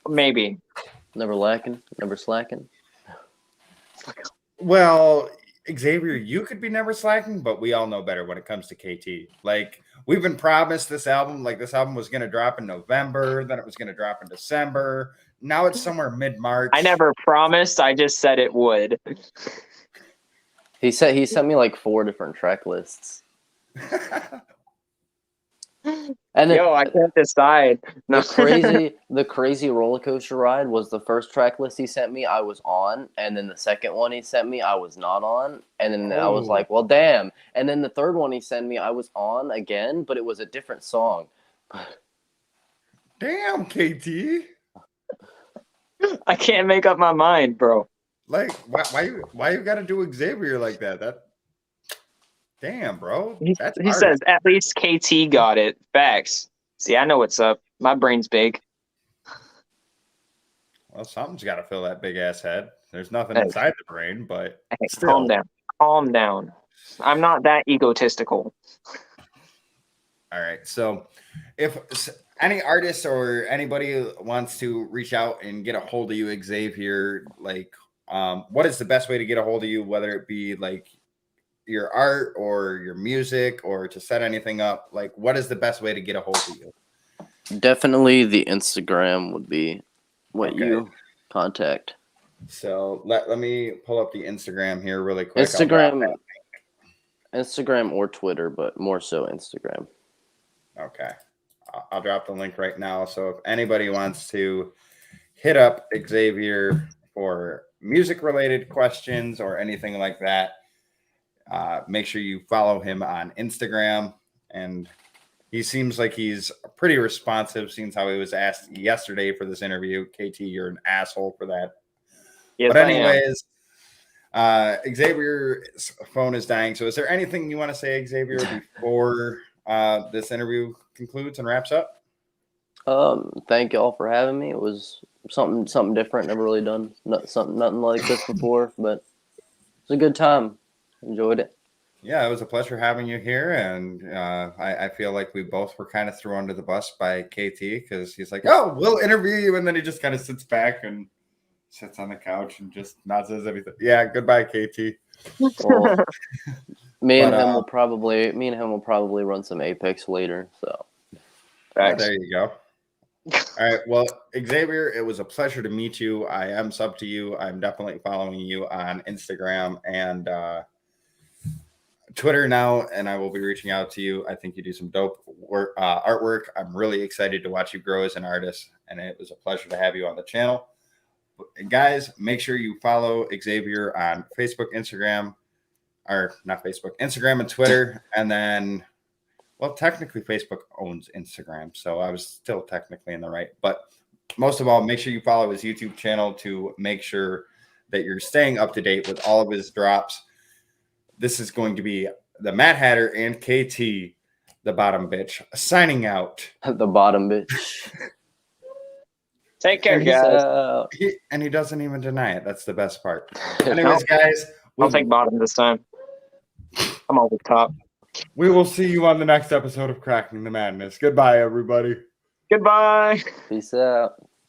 Maybe. Never lacking? Never slacking? Well, Xavier, you could be never slacking, but we all know better when it comes to KT. Like, we've been promised this album. Like, this album was going to drop in November. Then it was going to drop in December. Now it's somewhere mid-March. I never promised. I just said it would. He sent me like 4 different track lists. And Yo, I can't decide. No. the crazy roller coaster ride was the first track list he sent me. I was on, and then the second one he sent me, I was not on, and then I was like, well, damn. And then the third one he sent me, I was on again, but it was a different song. Damn, KT. I can't make up my mind, bro. Like, why you got to do Xavier like that? Damn, bro. He That's says, at least KT got it. Facts. See, I know what's up. My brain's big. Well, something's got to fill that big ass head. There's nothing inside the brain, but Hey, still. calm down. Calm down. I'm not that egotistical. All right. So if any artist or anybody wants to reach out and get a hold of you, Xavier, like, what is the best way to get a hold of you, whether it be like your art or your music or to set anything up? Like, what is the best way to get a hold of you? Definitely the Instagram would be what Okay. you contact. So let me pull up the Instagram here really quick. Instagram or Twitter, but more so Instagram. Okay. I'll drop the link right now. So if anybody wants to hit up Xavier for music related questions or anything like that, make sure you follow him on Instagram. And he seems like he's pretty responsive, since how he was asked yesterday for this interview. KT, you're an asshole for that. Yes, But I am. anyways, Xavier's phone is dying. So is there anything you want to say, Xavier, before this interview concludes and wraps up. Thank y'all for having me. It was something different. Never really done nothing like this before, but it was a good time. Enjoyed it. Yeah, it was a pleasure having you here, and I feel like we both were kind of thrown under the bus by KT because he's like, "Oh, we'll interview you," and then he just kind of sits back and sits on the couch and just not says anything. Yeah, goodbye, KT. Well, me and him will probably run some Apex later. So there you go. All right. Well, Xavier, it was a pleasure to meet you. I am sub to you. I'm definitely following you on Instagram and Twitter now, and I will be reaching out to you. I think you do some dope work, artwork. I'm really excited to watch you grow as an artist, and it was a pleasure to have you on the channel. Guys, make sure you follow Xavier on Facebook, Instagram, or not Facebook, Instagram and Twitter, and then, well, technically Facebook owns Instagram, so I was still technically in the right. But most of all, make sure you follow his YouTube channel to make sure that you're staying up to date with all of his drops. This is going to be the Mad Hatter and KT, the bottom bitch, signing out. The bottom bitch. Take care, guys. He doesn't even deny it. That's the best part. Anyways, guys, I'll take bottom this time. I'm always top. We will see you on the next episode of Cracking the Madness. Goodbye, everybody. Goodbye. Peace out.